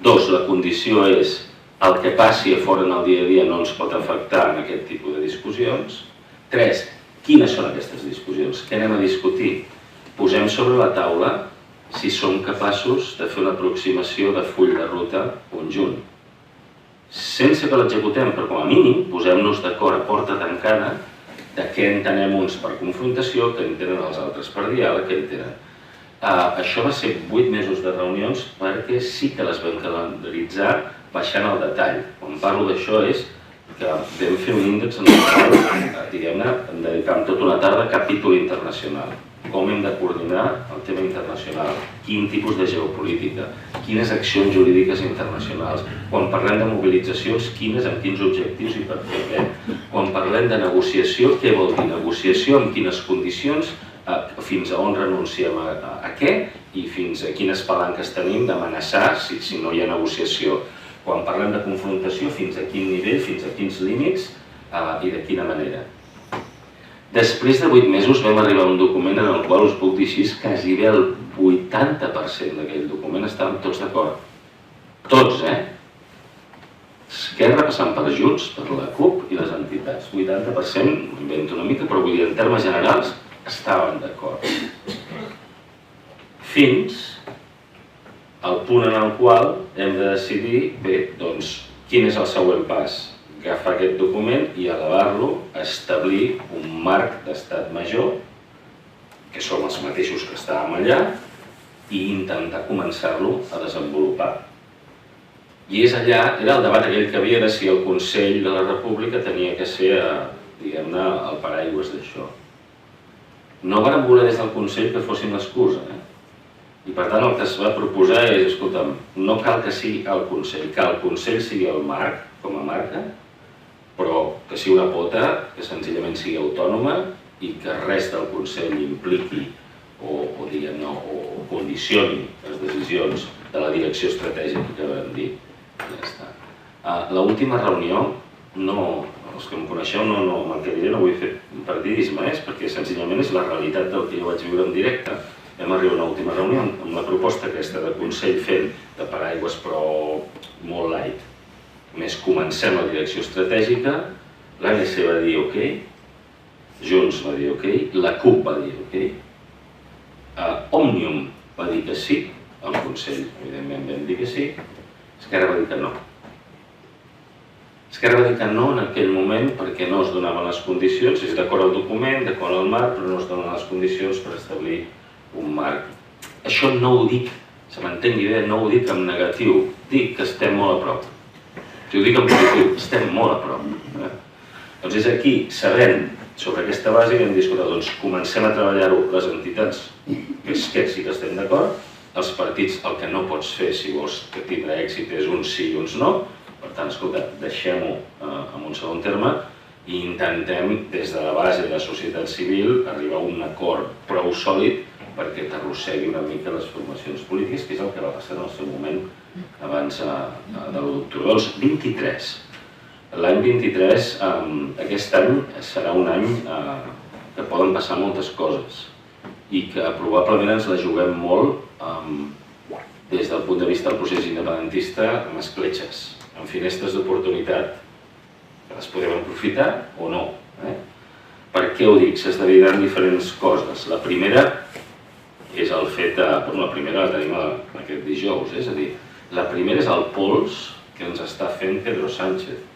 2, la condició és el que passi a fora en el dia a dia no ens pot afectar en aquest tipus de discussions. 3, quines són aquestes discussions? Què anem a discutir? Posem sobre la taula si som capaços de fer una aproximació de full de ruta conjunt. Sense que l'executem, però com a mínim posem-nos d'acord a porta tancada de què entenem uns per confrontació, què entenen els altres per diàleg, què entenen. Això va ser 8 mesos de reunions perquè sí que les vam calendaritzar baixant al detall. Quan parlo d'això és que vam fer un índex en el qual, diguem-ne, em dedicàvem tota una tarda a capítol internacional. Com hem de coordinar el tema internacional, quin tipus de geopolítica, quines accions jurídiques internacionals, quan parlem de mobilitzacions, quines, amb quins objectius i per què. Quan parlem de negociació, què vol dir negociació, amb quines condicions, fins a on renunciem a què i fins a quines palanques tenim d'amenaçar si no hi ha negociació. Quan parlem de confrontació, fins a quin nivell, fins a quins límits i de quina manera. Després de 8 mesos vam arribar a un document en el qual us puc dir així que quasi el 80% d'aquell document estàvem tots d'acord. Tots, Esquerra passant per Junts, per la CUP i les entitats. 80%, ho invento una mica, però vull dir, en termes generals, estaven d'acord. Fins al punt en el qual hem de decidir, bé, doncs, quin és el següent pas? Agafar aquest document i elevar-lo, establir un marc d'estat major, que som els mateixos que estàvem allà, i intentar començar-lo a desenvolupar. I és allà, era el debat aquell que havia de si el Consell de la República tenia que ser, diguem-ne, el paraigües d'això. No vàrem voler des del Consell que fossin l'excusa, I per tant el que es va proposar és, escolta'm, no cal que sigui el Consell, que el Consell sigui el marc, com a marca, però que sigui una pota que senzillament sigui autònoma i que res del Consell impliqui o diguem-ne, o condicioni les decisions de la direcció estratègica que vam dir. Ja està. L'última reunió, els que em coneixeu, no m'encadiré, no vull fer partidisme, perquè senzillament és la realitat del que jo vaig viure en directe. Vam arribar a una última reunió amb la proposta aquesta de Consell fent de paraigües però molt light. Més comencem la direcció estratègica, l'ANC va dir ok, Junts va dir ok, la CUP va dir ok, Òmnium va dir que sí, el Consell evidentment vam dir que sí, Esquerra va dir que no. Esquerra va dir que no en aquell moment perquè no es donaven les condicions, és d'acord al document, d'acord al marc, però no es donen les condicions per establir un marc. Això no ho dic, se m'entengui bé, no ho dic en negatiu, dic que estem molt a prop. Si ho dic en positiu, estem molt a prop. Doncs és aquí, sabent sobre aquesta base, que hem dit, doncs comencem a treballar-ho les entitats, que sí que estem d'acord, els partits, el que no pots fer si vols que tindrà èxit és uns sí i uns no, per tant, escolta, deixem-ho en un segon terme i intentem, des de la base de la societat civil, arribar a un acord prou sòlid perquè t'arrossegui una mica les formacions polítiques, que és el que va passar en el seu moment abans de l'octubre. Doncs 23. L'any 23, aquest any, serà un any que poden passar moltes coses i que probablement ens la juguem molt des del punt de vista del procés independentista amb escletxes, amb finestres d'oportunitat que les podem aprofitar o no. Per què ho dic? S'esdevindran diferents coses. La primera és el fet de... La primera la tenim aquest dijous, és a dir, la primera és el pols que ens està fent Pedro Sánchez.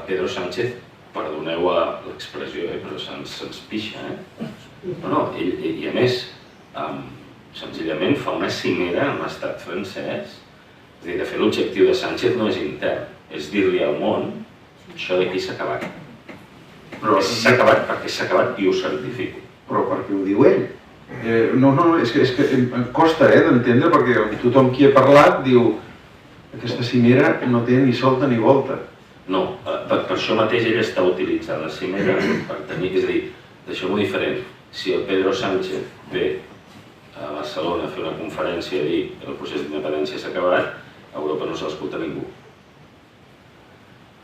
Pedro Sánchez, perdoneu l'expressió, però se'ns pixa. I a més, senzillament fa una cimera amb l'estat francès. És a dir, de fet, l'objectiu de Sánchez no és intern, és dir-li al món això d'aquí s'ha acabat. Però s'ha acabat perquè s'ha acabat i ho certifico. Però perquè ho diu ell. No, és que em costa d'entendre perquè tothom qui ha parlat diu aquesta cimera no té ni solta ni volta. No, per això mateix ell està utilitzant la cimera per tenir, és a dir, deixem-ho diferent. Si el Pedro Sánchez ve a Barcelona a fer una conferència i dir que el procés d'independència s'ha acabat, a Europa no se l'escolta ningú.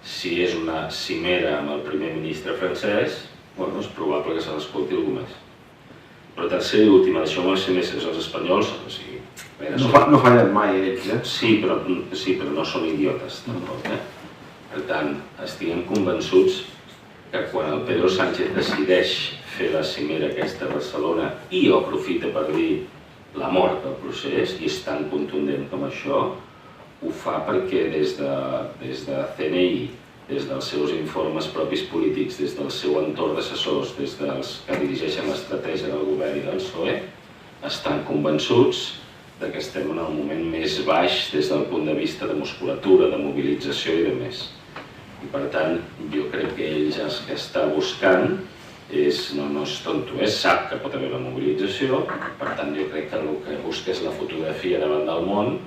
Si és una cimera amb el primer ministre francès, és probable que se l'escolti algú més. Però tercera i última, deixeu-me ser més els espanyols, o sigui... No fallen mai ells, Sí, però no són idiotes, tampoc, Per tant, estiguem convençuts que quan el Pedro Sánchez decideix fer la cimera aquesta a Barcelona i ho aprofita per dir la mort del procés, i és tan contundent com això, ho fa perquè des de CNI, des dels seus informes propis polítics, des del seu entorn d'assessors, des dels que dirigeixen l'estratègia del govern i del PSOE, estan convençuts que estem en el moment més baix des del punt de vista de musculatura, de mobilització i de més. I per tant, jo crec que ell ja el que està buscant no és tonto, sap que pot haver la mobilització, per tant jo crec que el que busca és la fotografia davant del món,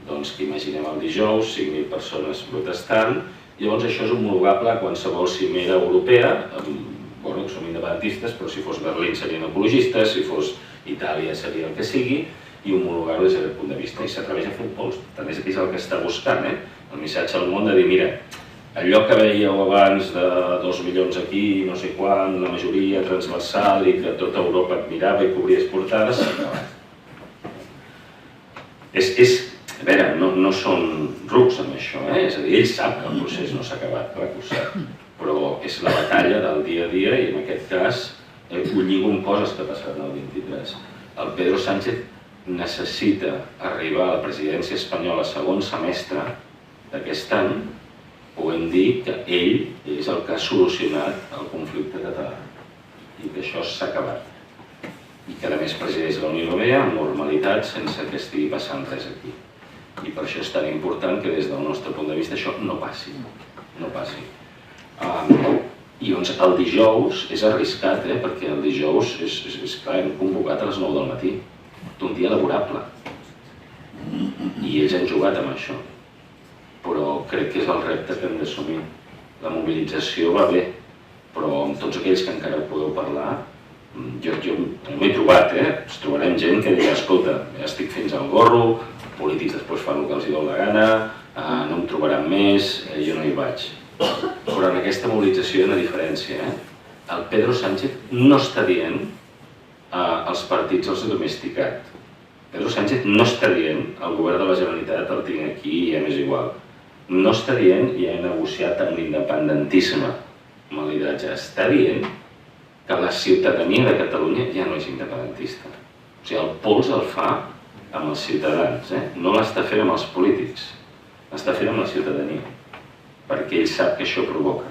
doncs que imaginem el dijous, 5.000 persones protestant, llavors això és homologable a qualsevol cimera europea, que som independentistes, però si fos Berlín serien ecologistes, si fos Itàlia seria el que sigui, i homologar-ho des d'aquest punt de vista, i s'atreveix a fer un pols. També és el que està buscant, el missatge al món de dir, mira, allò que veieu abans de 2 milions aquí, no sé quan, la majoria transversal i que tota Europa et mirava i cobries portades, s'ha acabat. A veure, no són rucs amb això, és a dir, ell sap que el procés no s'ha acabat, clar que ho sap, però és la batalla del dia a dia i en aquest cas ho lligo amb coses que passaran el 23. El Pedro Sánchez necessita arribar a la presidència espanyola segon semestre d'aquest any, podem dir que ell és el que ha solucionat el conflicte català i que això s'ha acabat. I que a més presideix la Unió Europea amb normalitat sense que estigui passant res aquí. I per això és tan important que des del nostre punt de vista això no passi. I doncs el dijous és arriscat, perquè el dijous és clar, hem convocat a les 9 del matí, d'un dia laborable. I ells han jugat amb això. Però crec que és el repte que hem d'assumir. La mobilització va bé, però amb tots aquells que encara podeu parlar, jo m'he trobat, ens trobarem gent que dirà, escolta, ja estic fins al gorro, polítics després fan el que els deu la gana, no em trobaran més, jo no hi vaig. Però en aquesta mobilització hi ha una diferència. El Pedro Sánchez no està dient als partits els he domesticat. Pedro Sánchez no està dient al govern de la Generalitat el tinc aquí i ja m'és igual. No està dient i ha negociat amb l'independentisme, amb el lideratge. Està dient que la ciutadania de Catalunya ja no és independentista. O sigui, el pols el fa amb els ciutadans, no l'està fent amb els polítics, l'està fent amb la ciutadania, perquè ell sap que això provoca,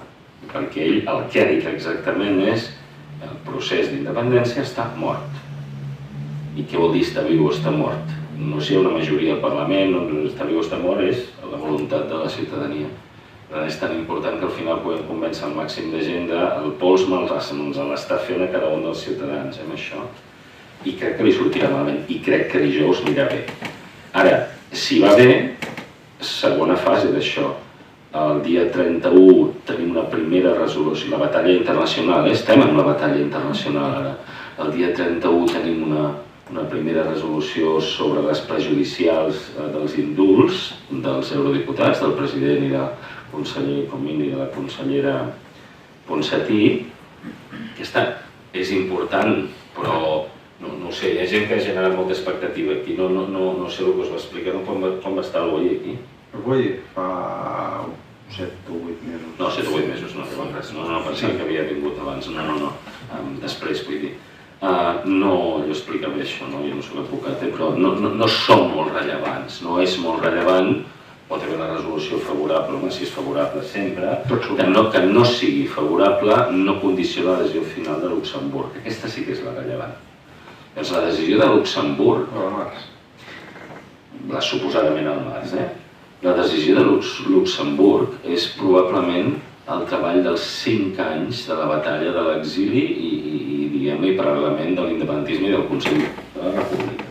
perquè ell el que ha dit exactament és el procés d'independència està mort. I què vol dir estar viu o estar mort? No si hi ha una majoria al Parlament, estar viu o estar mort és la voluntat de la ciutadania. És tan important que al final podem convèncer el màxim de gent del pols ens l'està fent a cada un dels ciutadans, amb això. I crec que li sortirà malament, i crec que dijous anirà bé. Ara, si va bé, segona fase d'això. El dia 31 tenim una primera resolució, la batalla internacional, estem en la batalla internacional ara. El dia 31 tenim una primera resolució sobre les prejudicials dels indults dels eurodiputats, del president i del conseller Comín i de la consellera Ponsatí. Aquesta és important, però no sé, hi ha gent que ha generat molta expectativa aquí, no sé el que us va explicar, quan va estar el Boi aquí? El Boi fa 7 o 8 mesos. No, 7 o 8 mesos, no arriben res, no pensava que havia vingut abans, no, després vull dir. No, jo explica bé això, jo no soc advocat, però no són molt rellevants, no és molt rellevant, pot haver la resolució favorable, si és favorable sempre, que no sigui favorable no condiciona la decisió final de Luxemburg, aquesta sí que és la rellevant. Doncs la decisió de Luxemburg, suposadament al març, la decisió de Luxemburg és probablement el treball dels 5 anys de la batalla de l'exili i diguem-ne, paral·lelament de l'independentisme i del Consell de la República.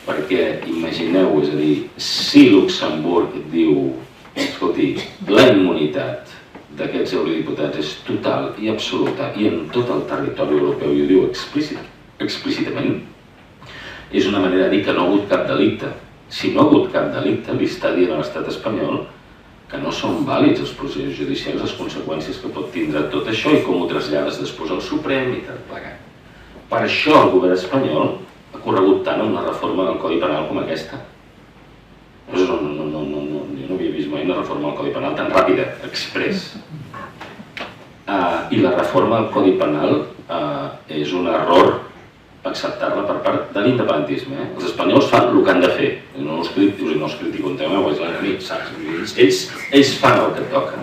Perquè imagineu, és a dir, si Luxemburg diu, escolti, la immunitat d'aquests eurodiputats és total i absoluta i en tot el territori europeu, i ho diu explícitament, és una manera de dir que no ha hagut cap delicte. Si no ha hagut cap delicte, li està dient a l'estat espanyol que no són vàlids els processos judicials, les conseqüències que pot tindre tot això i com ho trasllades després al Suprem i tal plegat. Per això el govern espanyol ha corregut tant amb una reforma del Codi Penal com aquesta. Jo no havia vist mai una reforma del Codi Penal tan ràpida, express. I la reforma del Codi Penal és un error acceptar-la per part de l'independentisme. Els espanyols fan el que han de fer. No us critico, és l'enemic, saps? Ells fan el que toquen.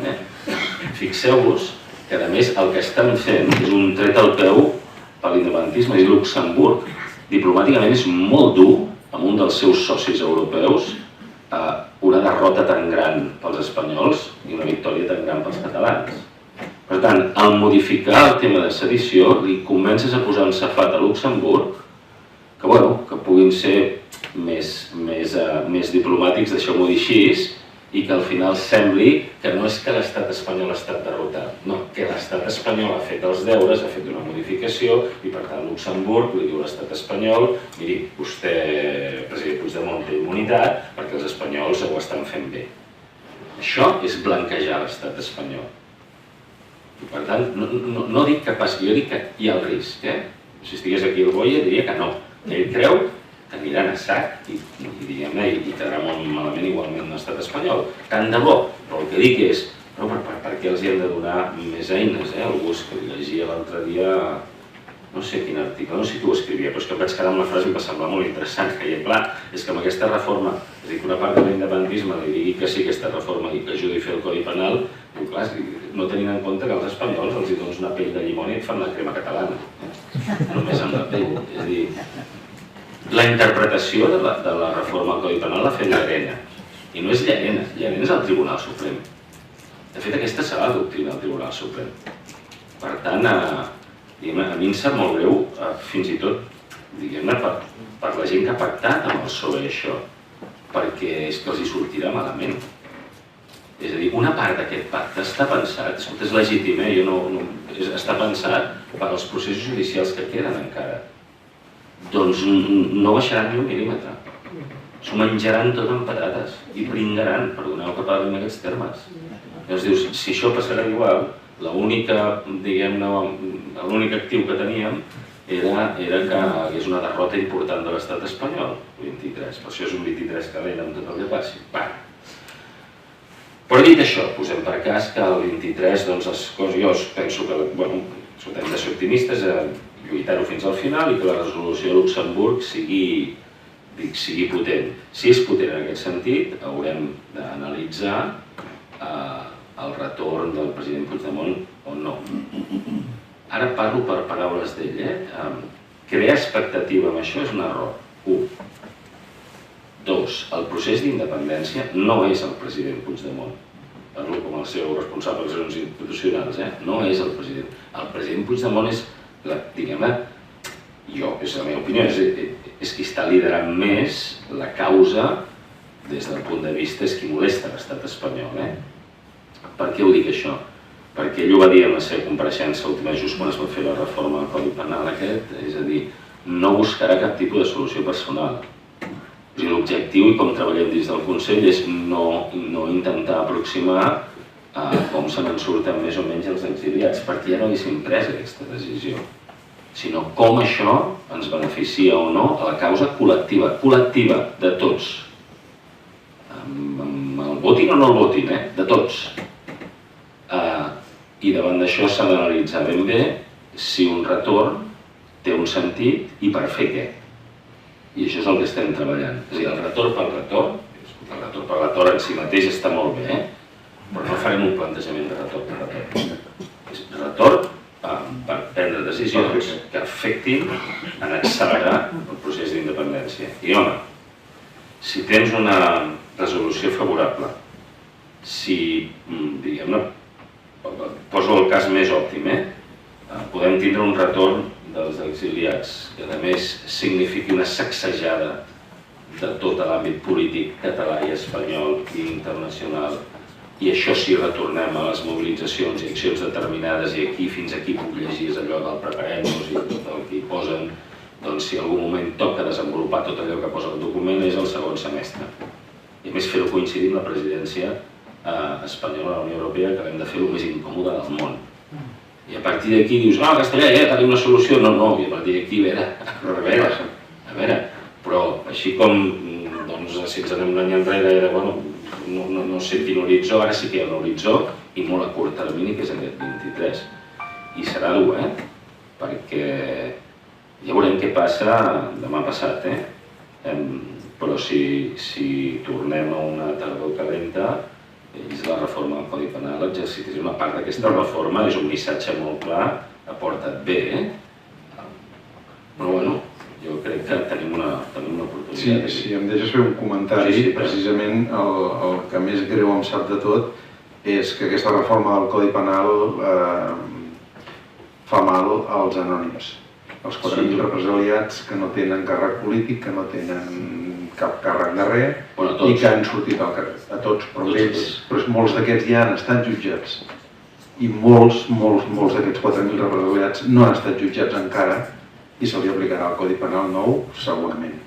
Fixeu-vos que, a més, el que estan fent és un tret al peu per l'independentisme. És Luxemburg. Diplomàticament és molt dur, amb un dels seus socis europeus, una derrota tan gran pels espanyols i una victòria tan gran pels catalans. Per tant, al modificar el tema de sedició, li comences a posar un safat a Luxemburg que puguin ser més diplomàtics, deixeu-m'ho dir així, i que al final sembli que no és que l'estat espanyol ha estat derrotat, no, que l'estat espanyol ha fet els deures, ha fet una modificació i per tant Luxemburg li diu a l'estat espanyol, miri, vostè, president Puigdemont, té immunitat perquè els espanyols ho estan fent bé. Això és blanquejar l'estat espanyol. I per tant, no dic que passi, jo dic que hi ha el risc. Si estigués aquí el Boia diria que no. Ell creu que aniran a sac i quedarà molt malament igualment l'estat espanyol. Tant de bo, però el que dic és per què els hi hem de donar més eines? Algú que llegia l'altre dia, no sé quin article, no sé qui ho escrivia, però és que em vaig quedar amb la frase i em va semblar molt interessant, que ja clar, és que amb aquesta reforma, és a dir, que una part de l'independentisme li digui que sí aquesta reforma i que ajudi a fer el Codi Penal, clar, no tenint en compte que els espanyols els dones una pell de llimona i et fan la crema catalana. Només amb la pell. És a dir, la interpretació de la reforma del Codi Penal l'ha fet Llarena. I no és Llarena, Llarena és el Tribunal Suprem. De fet, aquesta serà la doctrina del Tribunal Suprem. Per tant, a mi em sap molt greu, fins i tot, diguem-ne, per la gent que ha pactat amb el PSOE això, perquè és que els hi sortirà malament. És a dir, una part d'aquest pacte està pensat, és legítim, està pensat per als processos judicials que queden encara. Doncs no baixaran ni un mil·límetre. S'ho menjaran tot amb patates i pringaran, perdoneu que parli en aquests termes. Llavors dius, si això passarà igual, l'únic actiu que teníem era que hi hagués una derrota important de l'estat espanyol, el 23. Per això és un 23 calent amb tot el que passi. Però dit això, posem per cas que el 23, doncs, jo penso que, hem de ser optimistes, lluitar-ho fins al final i que la resolució de Luxemburg sigui potent. Si és potent en aquest sentit, haurem d'analitzar el retorn del president Puigdemont o no. Ara parlo per paraules d'ell. Crear expectativa amb això és un error. 1. 2. El procés d'independència no és el president Puigdemont. parlo com el seu responsable de relacions institucionals, no és el president. El president Puigdemont és, diguem-ne, és la meva opinió, és qui està liderant més la causa des del punt de vista és qui molesta l'estat espanyol. Per què ho dic això? Perquè ell ho va dir en la seva compareixença última just quan es va fer la reforma del Codi Penal aquest, és a dir, no buscarà cap tipus de solució personal. L'objectiu i com treballem dins del Consell és no intentar aproximar com se n'en surten més o menys els exiliats, perquè ja no haguéssim pres aquesta decisió, sinó com això ens beneficia o no a la causa col·lectiva de tots. El votin o no el votin, de tots. I davant d'això s'ha d'analitzar ben bé si un retorn té un sentit i per fer què. I això és el que estem treballant. És a dir, el retorn pel retorn en si mateix està molt bé, però no farem un plantejament de retorn per retorn. És retorn per prendre decisions que afectin en accelerar el procés d'independència. I home, si tens una resolució favorable, si, diguem-ne, poso el cas més òptim, podem tindre un retorn dels exiliats, que a més signifiqui una sacsejada de tot l'àmbit polític català i espanyol i internacional. I això si retornem a les mobilitzacions i accions determinades, i aquí fins aquí puc llegir allò del preparem-nos i tot el que hi posen, doncs si en algun moment toca desenvolupar tot allò que posa el document és el segon semestre. I a més fer-ho coincidir amb la presidència espanyola de la Unió Europea, que hem de fer el més incòmode del món. I a partir d'aquí dius, castellà, ja tenim una solució. No, i a partir d'aquí, a veure, però així com, si ens anem un any enrere, era, no sé quin horitzó, ara sí que hi ha un horitzó, i molt a curt termini, que és aquest 23. I serà dur, perquè ja veurem què passa demà passat, però si tornem a una tardor calenta, és la reforma del Codi Penal, l'exercici. Una part d'aquesta reforma és un missatge molt clar, aporta't bé, però bueno, jo crec que tenim una oportunitat. Si em deixes fer un comentari, precisament el que més greu em sap de tot és que aquesta reforma del Codi Penal fa mal als anònims, als 4.000 represaliats que no tenen càrrec polític, que no tenen cap càrrec de res i que han sortit al carrer. A tots, però molts d'aquests ja han estat jutjats. I molts d'aquests 4.000 represaliats no han estat jutjats encara i se li aplicarà el Codi Penal nou segurament.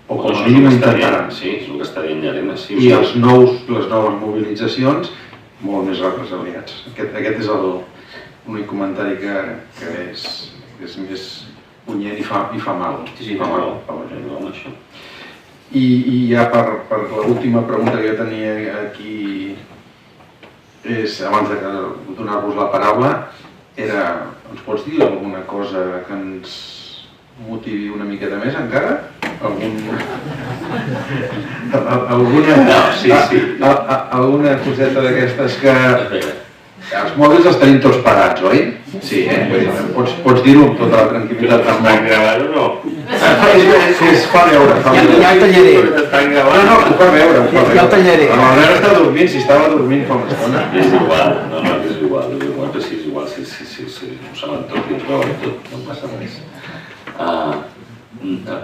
O com a mínim ho intentaran. Sí, és el que està dient Llarena. I les noves mobilitzacions, molt més represaliats. Aquest és l'únic comentari que és més punyent i fa mal. Sí, fa mal a la gent. I ja per l'última pregunta que jo tenia aquí, abans de donar-vos la paraula, ens pots dir alguna cosa que ens motivi una miqueta més encara? Alguna coseta d'aquestes que... Els mòbils els tenim tots parats, oi? Sí, pots dir-ho amb tota la tranquil·litat del món. Estan gravant o no? Es fa veure. Ja el tallaré. No, ho fa veure. Ja el tallaré. L'Albert està dormint, si estava dormint fa una estona. És igual, és igual, però sí, és igual, sí, ho saben tot i ens veuen tot, no passa res.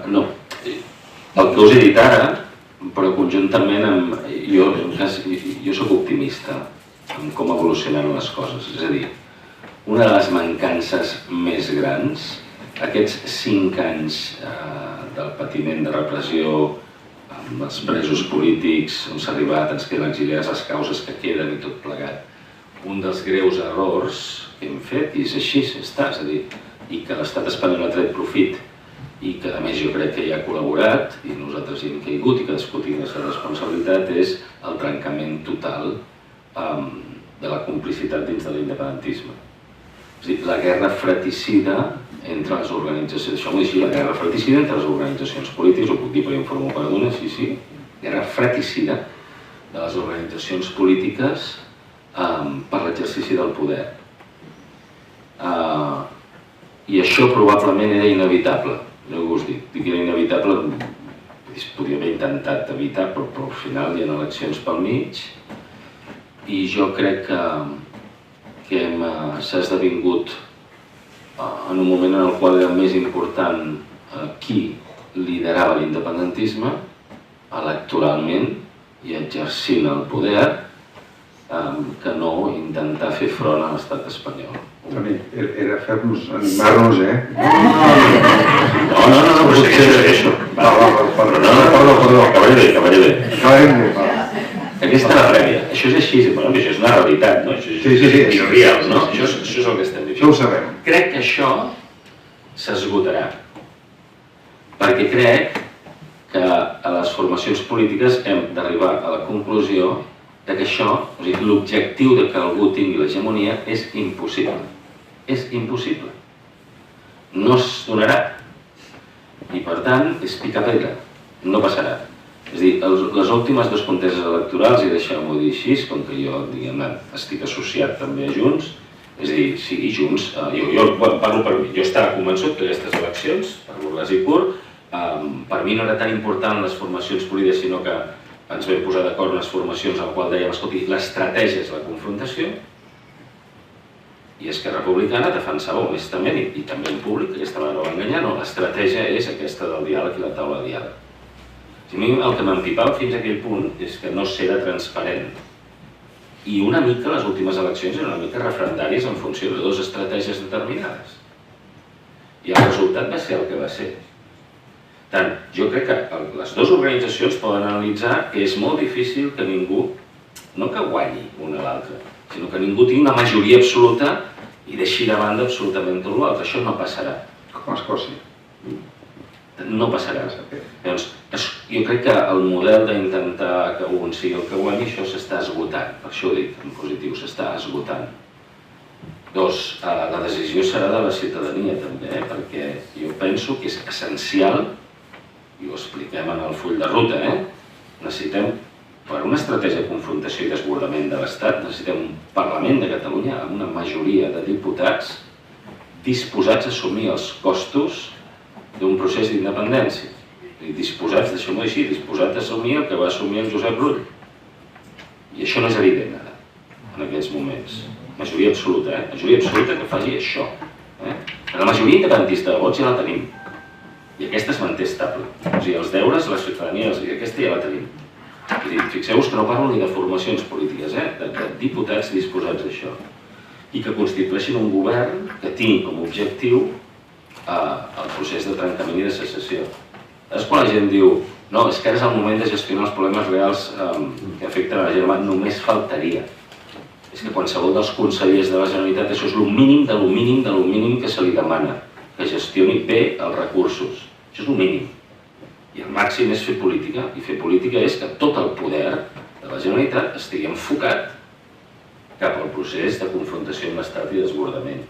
No, el que us he dit ara, però conjuntament amb... Jo soc optimista en com evolucionaran les coses, és a dir, una de les mancances més grans, aquests 5 anys del patiment de repressió amb els presos polítics, on s'ha arribat, ens queden exiliats les causes que queden i tot plegat. Un dels greus errors que hem fet, i és així, és a dir, i que l'estat espanyol ha tret profit, i que a més jo crec que hi ha col·laborat, i nosaltres hi hem caigut i cadascú tingui la seva responsabilitat, és el trencament total de la complicitat dins de l'independentisme. És a dir, la guerra fratricida entre les organitzacions, això m'ho dic així, la guerra fratricida entre les organitzacions polítiques, ho puc dir perquè em formo part d'una, sí, guerra fratricida de les organitzacions polítiques per l'exercici del poder. I això probablement era inevitable, no ho us dic que era inevitable, es podia haver intentat evitar, però al final hi ha eleccions pel mig, I jo crec que s'ha esdevingut en un moment en el qual era més important qui liderava l'independentisme electoralment i exercint el poder que no intentar fer front a l'estat espanyol. Toni, era fer-nos, animar-nos, No, segueixo. Perdó. Acabaré bé. Aquesta és la prèvia. Això és així, això és una realitat, no? Això és real, no? Això és el que estem dient. Això ho sabem. Crec que això s'esgotarà. Perquè crec que a les formacions polítiques hem d'arribar a la conclusió que això, l'objectiu de que algú tingui l'hegemonia és impossible. És impossible. No es donarà. I per tant, és picar pedra. No passarà. És a dir, les últimes dues conteses electorals, i deixeu-m'ho dir així, com que jo, diguem-ne, estic associat també a Junts, és a dir, sí, Junts, jo parlo per mi, jo estava convençut que aquestes eleccions, per Borràs i Pur, per mi no era tan important les formacions polítiques, sinó que ens vam posar d'acord en les formacions en les quals dèiem, escolti, l'estratègia és la confrontació, i Esquerra Republicana defensava honestament, i també en públic, aquesta vegada no va enganyar, no, l'estratègia és aquesta del diàleg i la taula de diàleg. A mi el que m'empipava fins a aquell punt és que no s'era transparent. I una mica les últimes eleccions eren una mica referendàries en funció de dues estratègies determinades. I el resultat va ser el que va ser. Tant, jo crec que les dues organitzacions poden analitzar que és molt difícil que ningú, no que guanyi una a l'altra, sinó que ningú tingui una majoria absoluta i deixi de banda absolutament tot l'altre. Això no passarà. Com a Escòcia. No passarà. Llavors, jo crec que el model d'intentar que un sigui el que guanyi, això s'està esgotant. Per això ho dic, en positiu, s'està esgotant. Dos, la decisió serà de la ciutadania també, perquè jo penso que és essencial, i ho expliquem en el full de ruta, necessitem, per una estratègia de confrontació i desbordament de l'Estat, necessitem un Parlament de Catalunya amb una majoria de diputats disposats a assumir els costos d'un procés d'independència. Disposats, deixem-ho així, disposats a assumir el que va assumir el Josep Rull. I això no és evident ara, en aquests moments. Majoria absoluta, majoria absoluta que faci això. La majoria independentista de vots ja la tenim. I aquesta es manté estable. O sigui, els deures, la ciutadania, aquesta ja la tenim. Fixeu-vos que no parlo ni de formacions polítiques, de diputats disposats a això. I que constitueixin un govern que tingui com a objectiu el procés de trencament i de secessió. És quan la gent diu no, és que ara és el moment de gestionar els problemes reals que afecten a la gent, només faltaria. És que qualsevol dels consellers de la Generalitat això és el mínim de lo mínim de lo mínim que se li demana, que gestioni bé els recursos. Això és el mínim. I el màxim és fer política, i fer política és que tot el poder de la Generalitat estigui enfocat cap al procés de confrontació amb l'Estat i desbordament.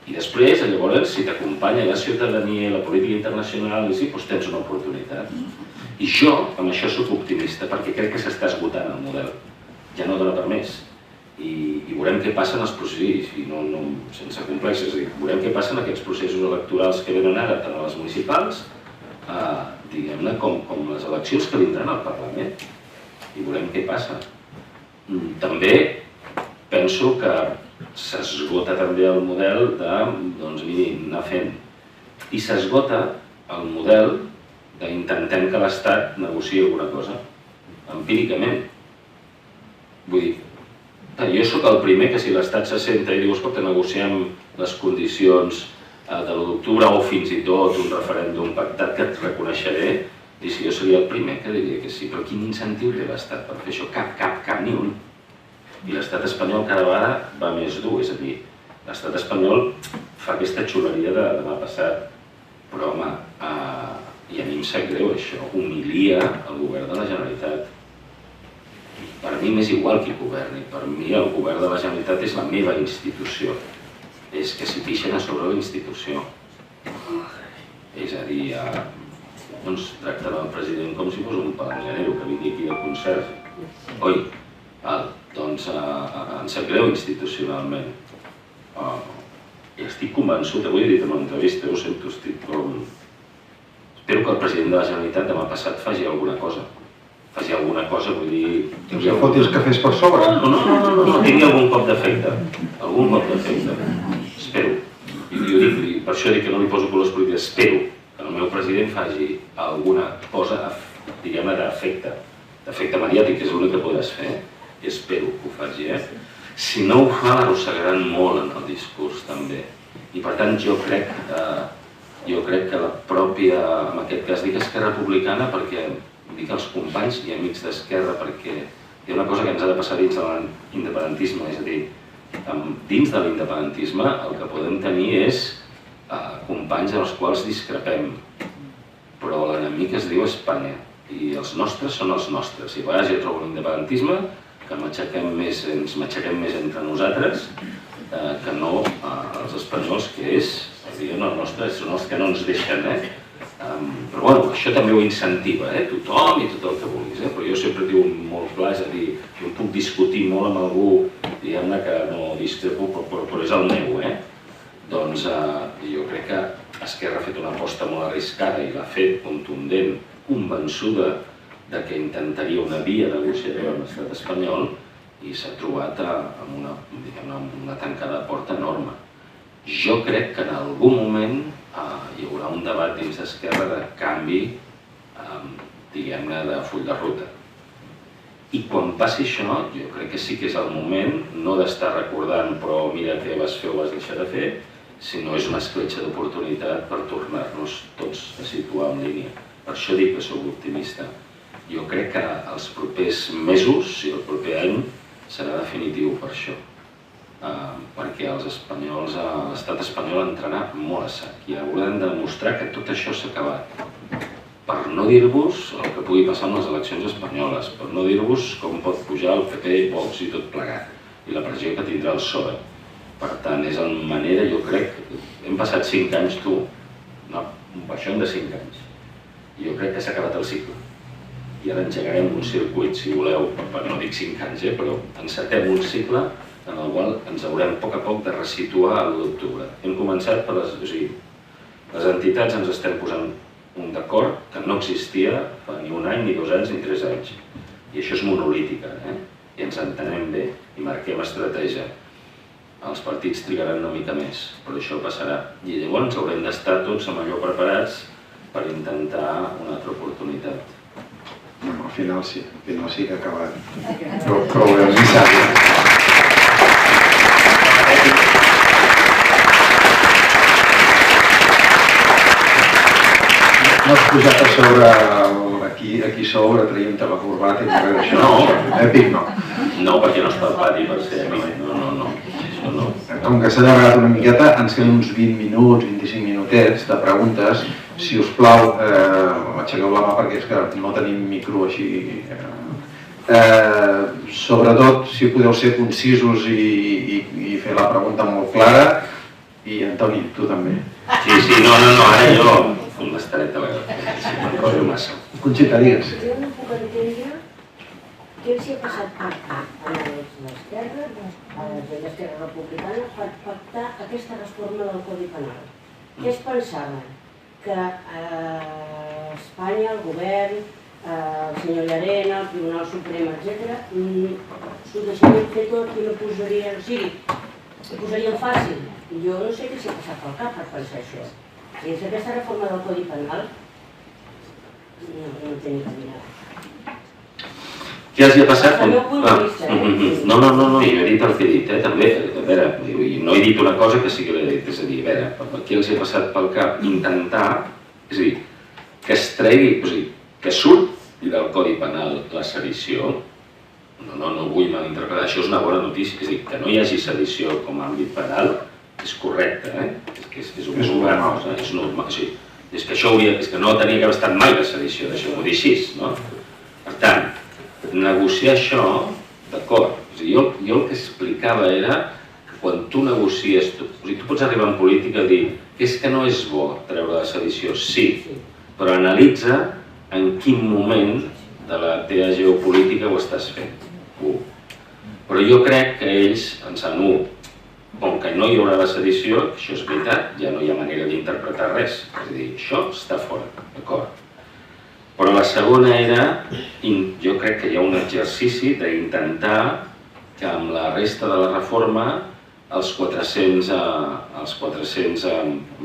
I després, llavors, si t'acompanya la ciutadania i la política internacional, doncs tens una oportunitat. I jo, amb això, soc optimista, perquè crec que s'està esgotant el model. Ja no dona per més. I veurem què passa en els processos, i sense complexes, veurem què passa en aquests processos electorals que venen ara, tant a les municipals, diguem-ne, com les eleccions que vindran al Parlament. I veurem què passa. També penso que s'esgota també el model de, doncs miri, anar fent. I s'esgota el model d'intentem que l'Estat negociï alguna cosa, empíricament. Vull dir, jo sóc el primer que si l'Estat se senta i diu, escolta, negociem les condicions de l'1 d'octubre o fins i tot un referèndum pactat que et reconeixeré, i si jo seria el primer que diria que sí, però quin incentiu té l'Estat per fer això? Cap, ni un. I l'estat espanyol cada vegada va més dur, és a dir, l'estat espanyol fa aquesta xuleria de demà passat, però home, i a mi em sap greu això, humilia el govern de la Generalitat. Per mi m'és igual qui governi, per mi el govern de la Generalitat és la meva institució, és que s'hi pixen a sobre la institució. És a dir, tracten el president com si fos un palanganero que vingui aquí de concert. Oi? Doncs em sap greu institucionalment. I estic convençut, avui he dit en una entrevista, ho sento, estic com... Espero que el president de la Generalitat demà passat faci alguna cosa. faci alguna cosa, vull dir... Us el foti els cafès per sobre? No, tingui algun cop d'efecte. Algun cop d'efecte. Espero. I per això dic que no li poso colors polítics. Espero que el meu president faci alguna cosa, diguem-ne, d'efecte mediàtic, que és l'únic que podràs fer, i espero que ho faci, Si no ho fa, l'arrossegaran molt en el discurs, també. I per tant, jo crec que la pròpia, en aquest cas dic Esquerra Republicana, perquè dic als companys i amics d'Esquerra, perquè hi ha una cosa que ens ha de passar dins de l'independentisme, és a dir, dins de l'independentisme el que podem tenir és companys amb els quals discrepem, però l'enemic es diu Espanya i els nostres són els nostres. I a vegades jo trobo l'independentisme que ens matxaquem més entre nosaltres que no els espanyols, que és, diguem, els nostres, són els que no ens deixen, Però bueno, això també ho incentiva, tothom i tot el que vulguis, però jo sempre diu molt clar, és a dir, jo em puc discutir molt amb algú, diguem-ne que no discrepo, però és el meu, Doncs jo crec que Esquerra ha fet una aposta molt arriscada i l'ha fet contundent, convençuda que intentaria una via negociadora amb l'estat espanyol i s'ha trobat amb una tancada de porta enorme. Jo crec que en algun moment hi haurà un debat dins d'Esquerra de canvi, diguem-ne, de full de ruta. I quan passi això, jo crec que sí que és el moment, no d'estar recordant però mira què vas fer o vas deixar de fer, sinó és una escletxa d'oportunitat per tornar-nos tots a situar en línia. Per això dic que soc optimista. Jo crec que els propers mesos i el proper any serà definitiu per això. Perquè els espanyols, l'estat espanyol entrarà molt a sac i hauran de demostrar que tot això s'ha acabat. Per no dir-vos el que pugui passar amb les eleccions espanyoles, per no dir-vos com pot pujar el PP, Vox i tot plegat, i la pressió que tindrà el PSOE. Per tant, és la manera, jo crec, hem passat 5 anys, un baixón de 5 anys. I jo crec que s'ha acabat el cicle. I ara engegarem un circuit, si voleu, no dic 5 anys, però encetem un cicle en el qual ens haurem a poc de resituar a l'1 d'octubre. Hem començat per les entitats, ens estem posant un d'acord que no existia fa ni un any, ni 2 anys, ni 3 anys. I això és monolítica, i ens entenem bé, i marquem estratègia. Els partits trigaran una mica més, però això passarà. I llavors haurem d'estar tots amb allò preparats per intentar una altra oportunitat. Al final sí que ha acabat. Però ho veus necessari. No has posat a sobre, aquí sobre, traient-te la corbata i res d'això. No. Èpic no. No, perquè no està al pati per ser èpic. No. Això no. Com que s'ha allargat una miqueta, ens queden uns 20 minuts, 25 minutets de preguntes. Si us plau, aixequeu la mà perquè és que no tenim micro així. Sobretot, si podeu ser concisos i fer la pregunta molt clara. I Antoni, tu també. Sí, no, ara jo contestaré si me'n poso massa. Conxita, digues. Jo no puc entendre què els hi ha passat per cap a l'Esquerra, a l'Esquerra Republicana, per pactar aquesta reforma del Codi Penal. Què es pensaven? Que Espanya, el govern, el senyor Llarena, el Tribunal Suprem, etc., s'ho deixarien fer tot i no posarien... O sigui, ho posarien fàcil. Jo no sé què s'ha passat pel cap per pensar això. I és aquesta reforma del Codi Penal no tenia que mirar. Què els hi ha passat? Des del meu punt de vista, No, jo he dit el que he dit, també. A veure, no he dit una cosa que sí que l'he dit, és a dir, a veure, què els hi ha passat pel cap? Intentar, és a dir, que es tregui, és a dir, que surti del Codi Penal la sedició, no vull malinterpretar, això és una bona notícia, és a dir, que no hi hagi sedició com a àmbit penal, és correcte, és una cosa, és normal, sí. És que això hauria, és que no tenia que haver estat mai la sedició, deixeu-m'ho dir així, no? Per tant, negociar això, d'acord, jo el que explicava era que quan tu negocies, tu pots arribar en política a dir que és que no és bo treure la sedició, sí, però analitza en quin moment de la teva geopolítica ho estàs fent. Però jo crec que ells ens han com que no hi haurà la sedició, això és veritat, ja no hi ha manera d'interpretar res, és a dir, això està fora, d'acord? Però la segona era, jo crec que hi ha un exercici d'intentar que amb la resta de la reforma els 400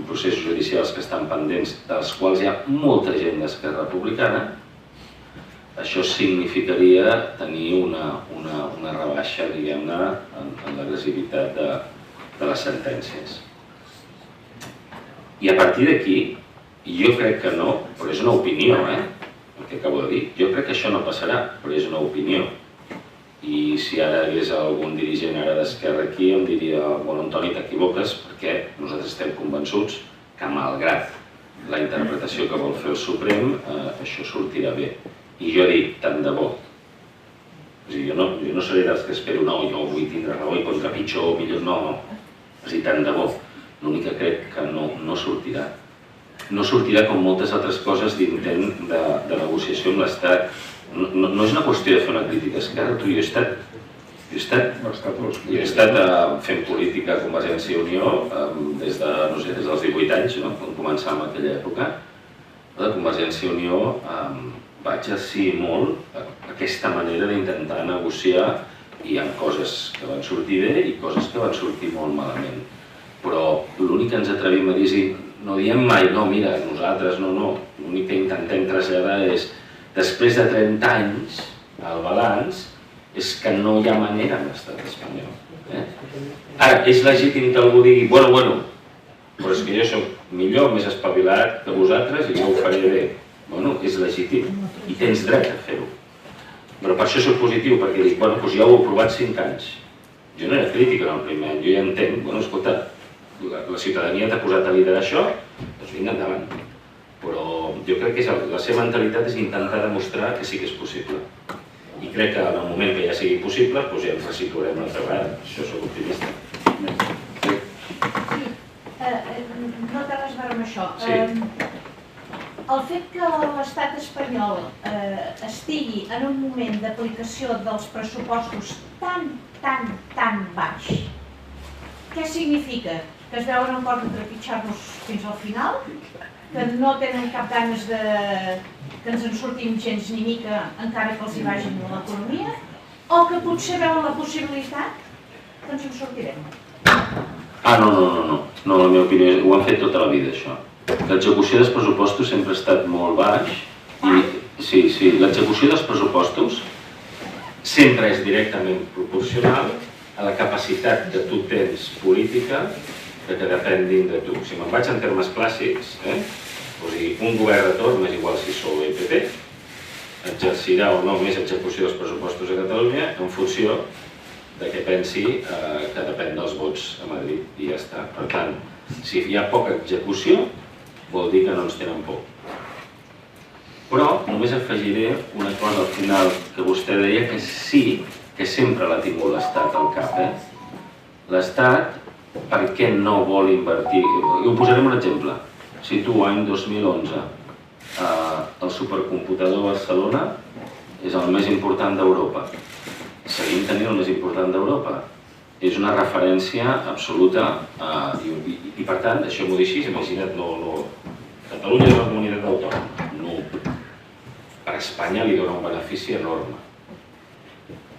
processos judicials que estan pendents, dels quals hi ha molta gent d'Esquerra Republicana, això significaria tenir una rebaixa, diguem-ne, en l'agressivitat de les sentències. I a partir d'aquí, jo crec que no, però és una opinió, el que acabo de dir. Jo crec que això no passarà, però és una opinió. I si ara hi hagués algun dirigent ara d'Esquerra aquí, em diria, bueno, Antoni, t'equivoques, perquè nosaltres estem convençuts que, malgrat la interpretació que vol fer el Suprem, això sortirà bé. I jo dic, tant de bo. Jo no seré dels que espero, no, jo vull tindre raó i contra pitjor o millor, no. És a dir, tant de bo. L'únic que crec que no sortirà. No sortirà com moltes altres coses d'intent de negociació amb l'Estat. No és una qüestió de fer una crítica a Esquerra. Jo he estat fent política a Convergència i Unió des dels 18 anys, quan començar en aquella època. De Convergència i Unió va exercir molt aquesta manera d'intentar negociar, i hi ha coses que van sortir bé i coses que van sortir molt malament. Però l'únic que ens atrevim a dir és, no diem mai, no, mira, nosaltres no, l'únic que intentem traslladar és, després de 30 anys, el balanç és que no hi ha manera en l'estat espanyol. Ara, és legítim que algú digui, bueno, però és que jo soc millor, més espavilat que vosaltres i jo ho faré bé. Bueno, és legítim i tens dret a fer-ho. Però per això soc positiu, perquè dic, bueno, doncs ja ho heu provat 5 anys. Jo no era crític en el primer any, jo ja entenc, bueno, escolta, la ciutadania t'ha posat a liderar això, doncs vinga, endavant. Però jo crec que la seva mentalitat és intentar demostrar que sí que és possible. I crec que en el moment que ja sigui possible, doncs ja ens resituarem una altra vegada. Això soc optimista. No té res a veure amb això. El fet que l'estat espanyol estigui en un moment d'aplicació dels pressupostos tan baix, què significa? Que es veuen en cor de trepitjar-nos fins al final? Que no tenen cap ganes que ens en sortim gens ni mica, encara que els hi vagin a l'economia? O que potser veuen la possibilitat que ens en sortirem? No, la meva opinió és que ho han fet tota la vida, això. L'execució dels pressupostos sempre ha estat molt baix i sí, l'execució dels pressupostos sempre és directament proporcional a la capacitat que tu tens política que depenguin de tu. Si me'n vaig en termes clàssics, un govern de torn, és igual si sou el PP, exercirà o no més execució dels pressupostos a Catalunya en funció de què pensi que depèn dels vots a Madrid i ja està. Per tant, si hi ha poca execució, vol dir que no ens tenen por. Però només afegiré una cosa al final que vostè deia que sí, que sempre l'ha tingut l'Estat al cap. L'Estat, per què no vol invertir? Ho posarem un exemple. Si tu, any 2011, el supercomputador de Barcelona és el més important d'Europa. Seguim tenint el més important d'Europa. És una referència absoluta i per tant, això m'ho deixis, imagina't, Catalunya és una comunitat autònoma. No. Per Espanya li dona un benefici enorme.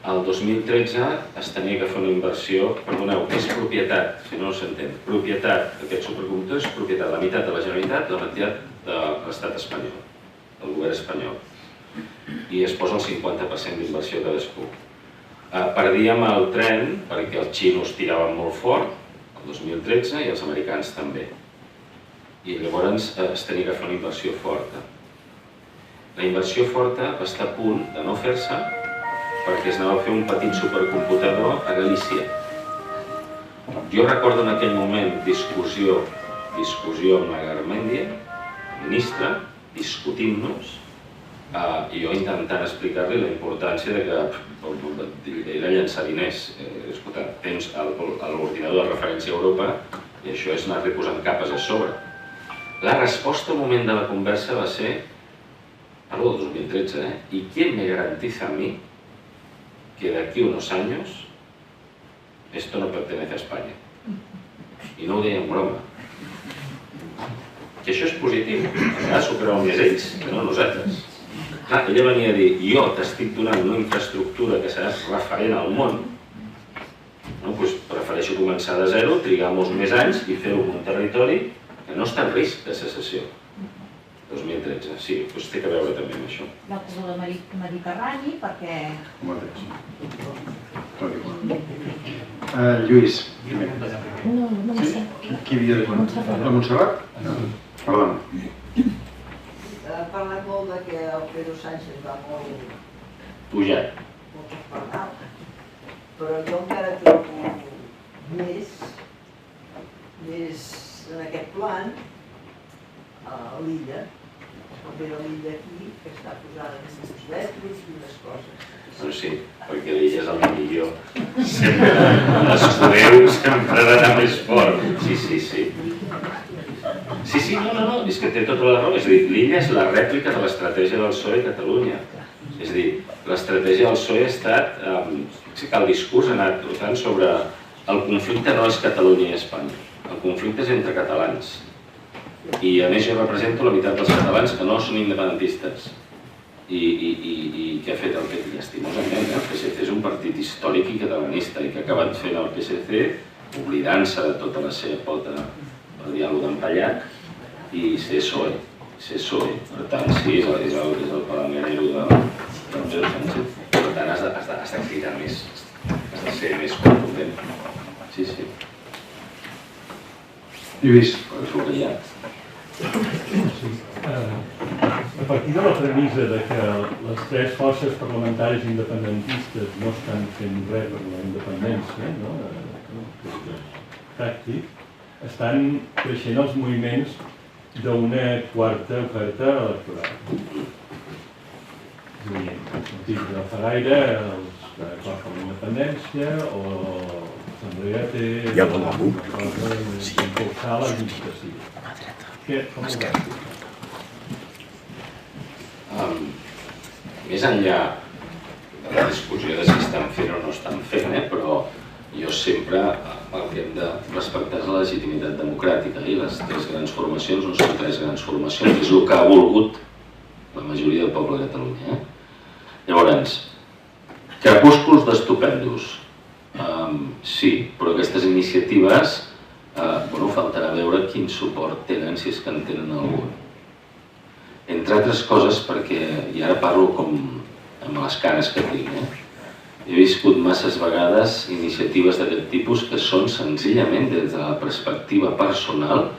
El 2013 es tenia que fer una inversió, perdoneu, és propietat, si no s'entén, propietat d'aquest supercomputador és propietat, la meitat de la Generalitat, la meitat de l'estat espanyol, del govern espanyol. I es posa el 50% d'inversió cadascú. Perdíem el tren perquè els xinos tiraven molt fort, el 2013, i els americans també. I llavors es tenia que fer una inversió forta. La inversió forta va estar a punt de no fer-se perquè es anava a fer un petit supercomputador a Galícia. Jo recordo en aquell moment discussió amb la Garmendia, ministra, discutint-nos, i jo intentant explicar-li la importància de que era llançar diners. Escolta, tens l'ordinador de referència a Europa i això és anar-li posant capes a sobre. La resposta al moment de la conversa va ser, parlo del 2013, ¿y quién me garantiza a mí que de aquí a unos años esto no pertenece a España? I no ho deia en broma. Que això és positiu. A vegades s'ho creuen més ells que no nosaltres. Clar, ella venia a dir, jo t'estic donant una infraestructura que serà referent al món, doncs prefereixo començar de zero, trigar molts més anys i fer-ho en un territori que no està en risc de secessió. 2013, sí, doncs té a veure també amb això. La cosa del Mediterrani, perquè... Lluís. No sé. Qui havia de començar? La Montserrat? Perdona. Parlem molt de que el Pedro Sánchez va molt Pujat. espernal, però jo encara trobo més en aquest plan l'illa, el paper de l'illa aquí, que està posada en aquests vetros i unes coses. Bueno, sí, perquè l'illa és el millor. Sempre l'escudeu sempre ha d'anar més fort. Sí. Sí, no, és que té tota la raó. És a dir, l'illa és la rèplica de l'estratègia del PSOE a Catalunya. És a dir, l'estratègia del PSOE ha estat... El discurs ha anat tant sobre el conflicte no és Catalunya i Espanya. El conflicte és entre catalans. I a més jo represento la meitat dels catalans que no són independentistes. I què ha fet el PP? Llastimosament, el PSC és un partit històric i catalanista i que ha acabat fent el PSC oblidant-se de tota la seva pota per dir alguna cosa d'empallat i ser PSOE. Per tant, sí, és el palanganero del Pedro Sánchez. Per tant, has de cridar més, has de ser més contundent. Sí. Lluís. Subratllat. A partir de la premissa de que les tres forces parlamentàries independentistes no estan fent res per la independència, tàctic, estan creixent els moviments d'una quarta oferta electoral. És a dir, no dic de fa gaire, els que acorren la independència o l'Assemblea té una cosa d'impulsar la licitació. Com ho veus? Més enllà de la discussió de si estan fent o no estan fent, però jo sempre el que hem de respectar és la legitimitat democràtica i les tres grans formacions no són tres grans formacions, és el que ha volgut la majoria del poble de Catalunya. Llavors, crepúsculs d'estupendos, sí, però aquestes iniciatives faltarà veure quin suport tenen, si és que en tenen algun. Entre altres coses perquè, i ara parlo com amb les cares que tinc, he viscut masses vegades iniciatives d'aquest tipus que són senzillament des de la perspectiva personal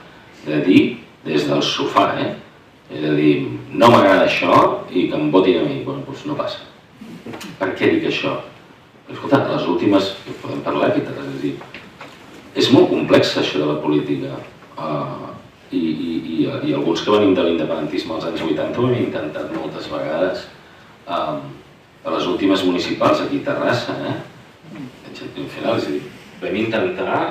de dir des del sofà, és a dir, no m'agrada això i que em votin a mi, doncs no passa. Per què dic això? Escolta, les últimes, podem parlar aquí, és molt complex això de la política i alguns que venim de l'independentisme als anys 80 ho hem intentat moltes vegades a les últimes municipals aquí a Terrassa, és a dir, vam intentar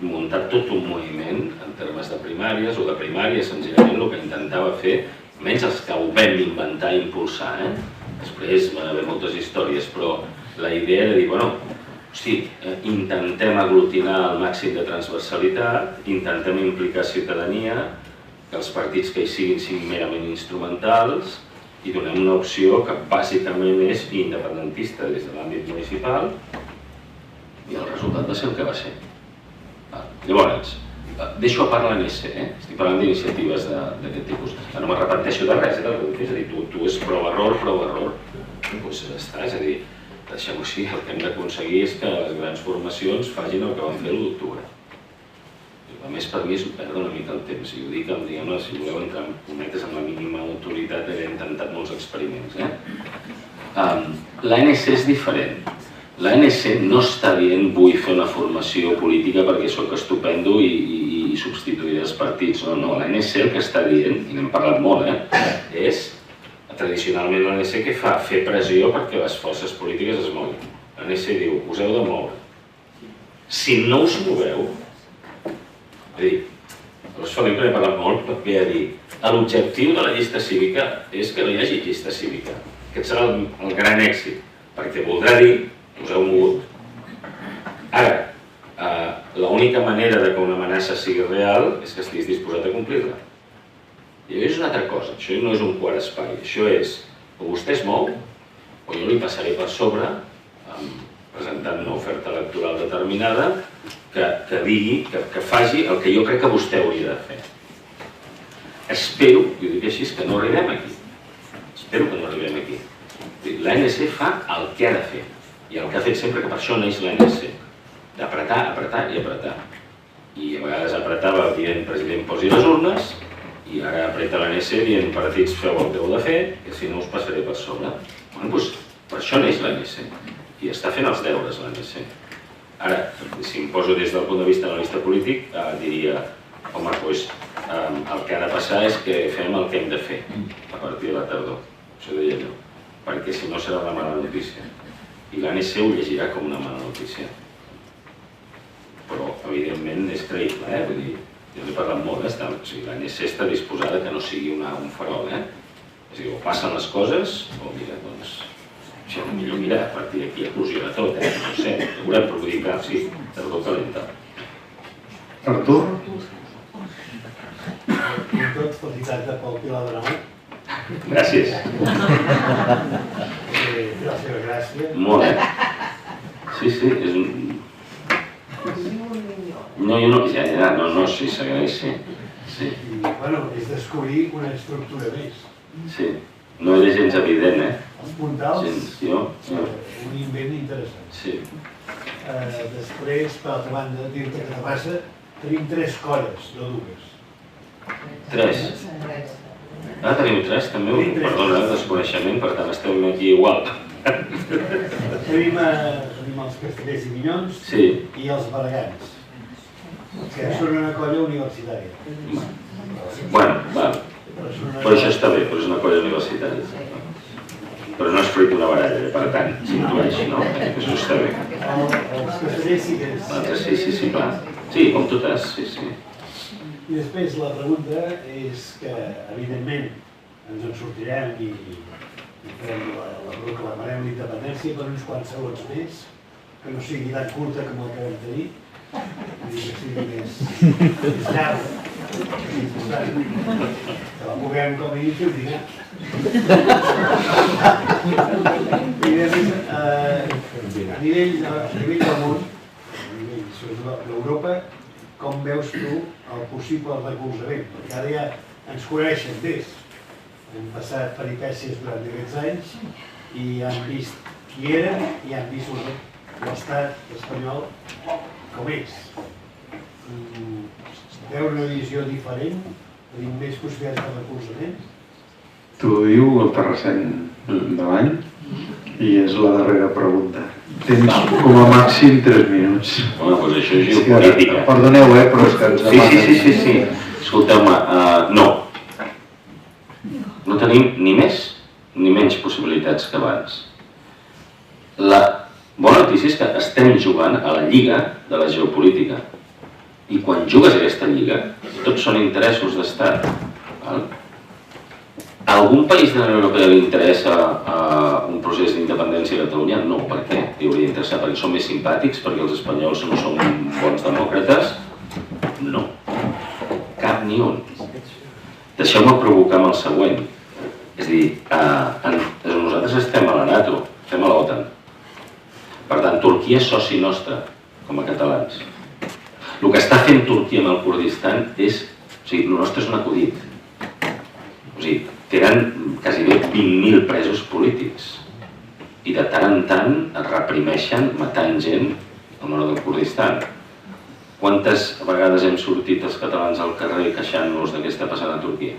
muntar tot un moviment en termes de primàries o de primàries, senzillament el que intentava fer, almenys els que ho vam inventar i impulsar, després van haver moltes històries, però la idea era dir, bueno, intentem aglutinar el màxim de transversalitat, intentem implicar ciutadania, que els partits que hi siguin merament instrumentals i donem una opció que bàsicament és independentista des de l'àmbit municipal i el resultat va ser el que va ser. Llavors, deixo a part l'ANC, estic parlant d'iniciatives d'aquest tipus. No m'arrepenteixo de res, és a dir, tu és prova-error, doncs ja està, és a dir, deixem-ho així, el que hem d'aconseguir és que les grans formacions facin el que van fer l'1 d'octubre. A més, per mi és perdre una mica el temps, i ho dic, diguem-ne, si voleu entrar en cometes amb la mínima autoritat, he intentat molts experiments. L'ANC és diferent. L'ANC no està dient vull fer una formació política perquè sóc estupendo i substituiré els partits. No, l'ANC el que està dient, i n'hem parlat molt, és tradicionalment l'ANC que fa? Fer pressió perquè les forces polítiques es moguin. L'ANC diu, us heu de moure. Si no us moveu, és a dir, llavors fa l'hem parlat molt perquè a dir, l'objectiu de la llista cívica és que no hi hagi llista cívica. Aquest serà el gran èxit, perquè voldrà dir que us heu mogut. Ara, l'única manera que una amenaça sigui real és que estiguis disposat a complir-la. I això és una altra cosa, això no és un quart espai, això és o vostè es mou, o jo li passaré per sobre, presentant una oferta electoral determinada, que digui, que faci el que jo crec que vostè hauria de fer. Espero, i ho dic així, que no arribem aquí. Espero que no arribem aquí. L'ANC fa el que ha de fer, i el que ha fet sempre, que per això neix l'ANC, d'apretar, apretar i apretar. I a vegades apretava dient president posi les urnes, i ara apreta l'ANC dient partits feu el que heu de fer, que si no us passaré per sobre. Bueno, doncs per això neix l'ANC, i està fent els deures l'ANC. Ara, si em poso des del punt de vista analista polític, diria, home, doncs el que ha de passar és que fem el que hem de fer a partir de la tardor. Això deia jo, perquè si no serà una mala notícia. I l'ANC ho llegirà com una mala notícia. Però, evidentment, és creïble, vull dir, jo n'he parlat molt, l'ANC està disposada que no sigui un farol, És a dir, o passen les coses, o mira, doncs, millor mira, a partir d'aquí eclosiona tot, no sé, haurem perjudicat, sí, tardor calenta. Artur? I tot, felicitats pel Pilar de Nau. Gràcies. La seva gràcia. Molt bé. Sí, és un... No, jo no, no, sí, s'agraeix, sí. I, bueno, és descobrir una estructura més. Sí, no era gens evident, Els puntals, un invent interessant. Sí. Després, per altra banda, dir-te que a Terrassa tenim 3 colles, no 2. 3? Ah, teniu 3 també? Perdona, desconeixement, per tant estem aquí igual. Tenim els castellers i minyons i els baragans, que són una colla universitària. Bueno, val. Però això està bé, però és una colla universitària. Però no és fruit d'una baralla, per tant, s'intueix, no? Això està bé. Els castellers sí que és... Sí, clar. Sí, com totes, sí. I després la pregunta és que, evidentment, ens en sortirem i proclamarem l'independència per uns quants segons més, que no sigui tan curta com el que vam tenir, que sigui més llarg, que la puguem com a mínim fer dinar. A nivell del món, a nivell d'Europa, com veus tu el possible recolzament? Perquè ara ja ens coneixen més. Hem passat peripècies durant aquests anys i han vist qui era i han vist l'estat espanyol com és. Veure una visió diferent, tenim més possibilitats de recolzament. T'ho diu el terrassenc de l'any i és la darrera pregunta. Tens com a màxim 3 minuts. Home, doncs això és geopolítica. Perdoneu, però és que ens demanen... Sí. Escolteu-me, no. No tenim ni més ni menys possibilitats que abans. La bona notícia és que estem jugant a la lliga de la geopolítica. I quan jugues a aquesta lliga, tots són interessos d'estat. A algun país de la Unió Europea li interessa un procés d'independència de Catalunya? No, per què? Li hauria d'interessar perquè són més simpàtics, perquè els espanyols no són bons demòcrates? No. Cap ni un. Deixeu-me provocar amb el següent. És a dir, nosaltres estem a la NATO, estem a l'OTAN. Per tant, Turquia és soci nostre, com a catalans. El que està fent Turquia amb el Kurdistan és... O sigui, el nostre és un acudit. O sigui, tenen quasi 20.000 presos polítics. I de tant en tant es reprimeixen matant gent al nord del Kurdistan. Quantes vegades hem sortit els catalans al carrer queixant-nos de què està passant a Turquia?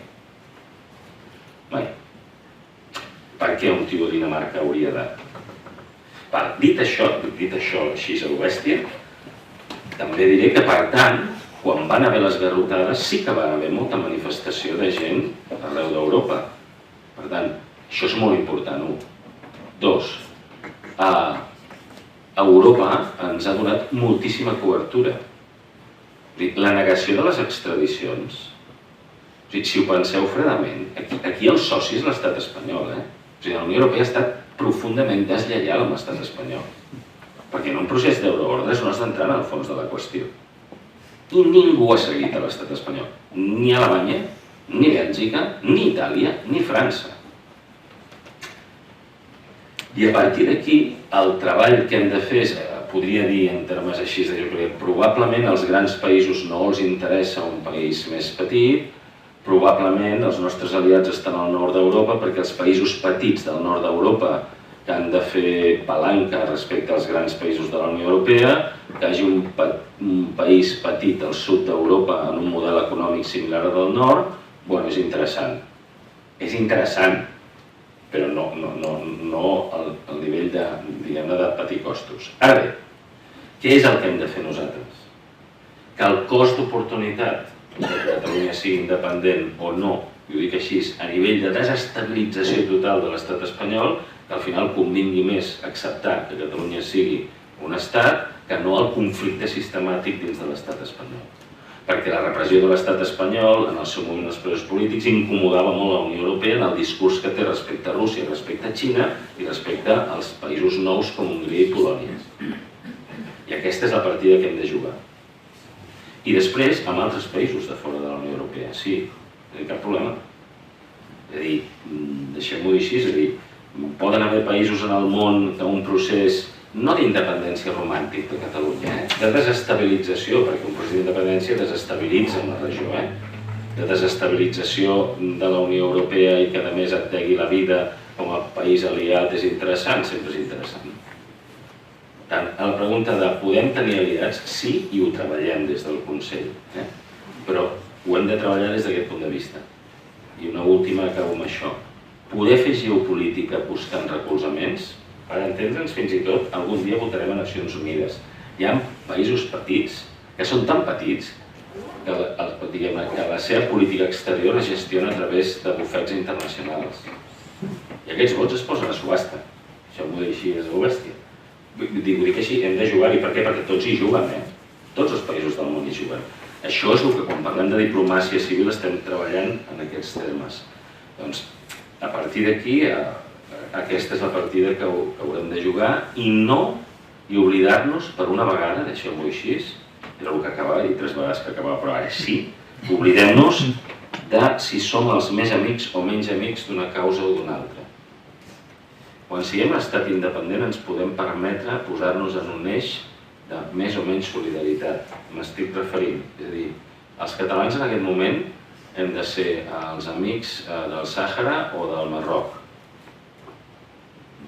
Mai. Per què un tio de Dinamarca hauria de... Dit això així a l'Oestia, també diré que, per tant, quan van haver les garrotades sí que va haver molta manifestació de gent arreu d'Europa. Per tant, això és molt important, 1. 2. Europa ens ha donat moltíssima cobertura. La negació de les extradicions, si ho penseu fredament, aquí el soci és l'estat espanyol. O sigui, la Unió Europea ha estat profundament deslleial amb l'estat espanyol, perquè en un procés d'euroordres no has d'entrar en el fons de la qüestió. I ningú ha seguit a l'estat espanyol, ni Alemanya, ni Bèlgica, ni Itàlia, ni França. I a partir d'aquí, el treball que hem de fer és, podria dir en termes així, probablement als grans països no els interessa un país més petit, probablement els nostres aliats estan al nord d'Europa perquè els països petits del nord d'Europa que han de fer palanca respecte als grans països de la Unió Europea, que hagi un país petit al sud d'Europa en un model econòmic similar al del nord, bueno, és interessant. És interessant, però no al nivell de, diguem-ne, de patir costos. Ara bé, què és el que hem de fer nosaltres? Que el cost d'oportunitat que Catalunya sigui independent o no, i ho dic així, a nivell de desestabilització total de l'estat espanyol, que al final convingui més acceptar que Catalunya sigui un estat que no el conflicte sistemàtic dins de l'estat espanyol. Perquè la repressió de l'estat espanyol, en el seu moment dels presos polítics, incomodava molt la Unió Europea en el discurs que té respecte a Rússia, respecte a Xina i respecte als països nous com Hongria i Polònia. I aquesta és la partida que hem de jugar. I després, amb altres països de fora de la Unió Europea, sí, no hi ha cap problema. És a dir, deixem-ho dir així, és a dir, poden haver països en el món que un procés no d'independència romàntic de Catalunya, de desestabilització, perquè un procés d'independència desestabilitza una regió, de desestabilització de la Unió Europea i que a més et degui la vida com a país aliat és interessant, sempre és interessant. Tant, a la pregunta de podem tenir aliats, sí, i ho treballem des del Consell, però ho hem de treballar des d'aquest punt de vista. I una última, acabo amb això. Poder fer geopolítica buscant recolzaments, per entendre'ns fins i tot, algun dia votarem a Nacions Unides. Hi ha països petits, que són tan petits, que la seva política exterior es gestiona a través de bufets internacionals. I aquests vots es posen a subhasta. Això m'ho dic així, és bèstia. Ho dic així, hem de jugar-hi. Per què? Perquè tots hi juguen, Tots els països del món hi juguen. Això és el que, quan parlem de diplomàcia civil, estem treballant en aquests termes. Doncs, a partir d'aquí, aquesta és la partida que haurem de jugar i no oblidar-nos per una vegada, deixeu-m'ho així, era el que acabava de dir 3 vegades que acabava, però ara sí, oblidem-nos de si som els més amics o menys amics d'una causa o d'una altra. Quan siguem estat independent ens podem permetre posar-nos en un eix de més o menys solidaritat. M'estic referint, és a dir, els catalans en aquest moment hem de ser els amics del Sàhara o del Marroc.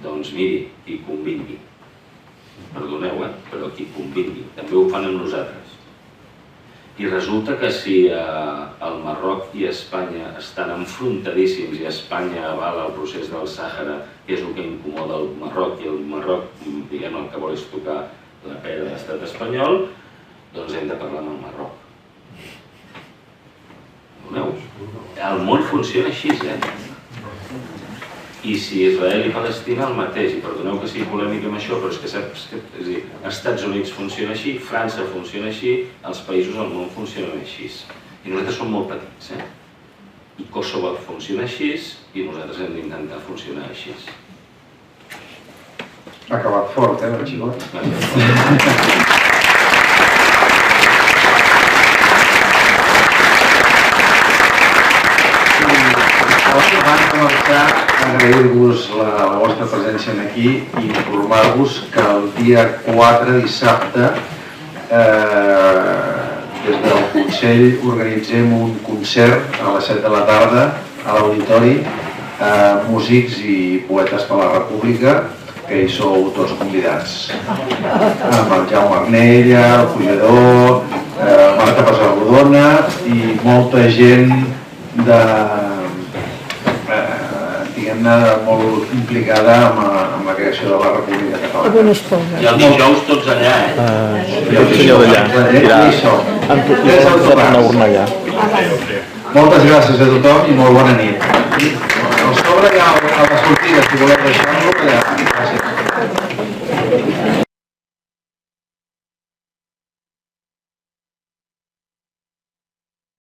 Doncs miri, qui convingui. Perdoneu, però qui convingui. També ho fan amb nosaltres. I resulta que si el Marroc i Espanya estan enfrontadíssims i Espanya avala el procés del Sàhara, que és el que incomoda el Marroc, i el Marroc, diguem, el que vol és tocar la pera de l'estat espanyol, doncs hem de parlar amb el Marroc. El món funciona així, I si Israel i Palestina el mateix, i perdoneu que sigui polèmic amb això, però és que saps que els Estats Units funciona així, França funciona així, els països del món funcionen així. I nosaltres som molt petits, I Kosovo funciona així, i nosaltres hem d'intentar funcionar així. Ha acabat fort, el xicot? Abans de marxar, agrair-vos la vostra presència aquí i informar-vos que el dia 4, dissabte, des del Consell organitzem un concert a les 7 de la tarda a l'Auditori, músics i poetes per la República, que hi sou tots convidats. Amb el Jaume Arnella, el Pujador, Marta Pasarrodona i molta gent diguem-ne, molt implicada amb la creació de la República Catalana. I el dijous tots allà, Moltes gràcies a tothom i molt bona nit. Al sobre hi ha a la sortida, si voleu deixar-lo allà. Gràcies.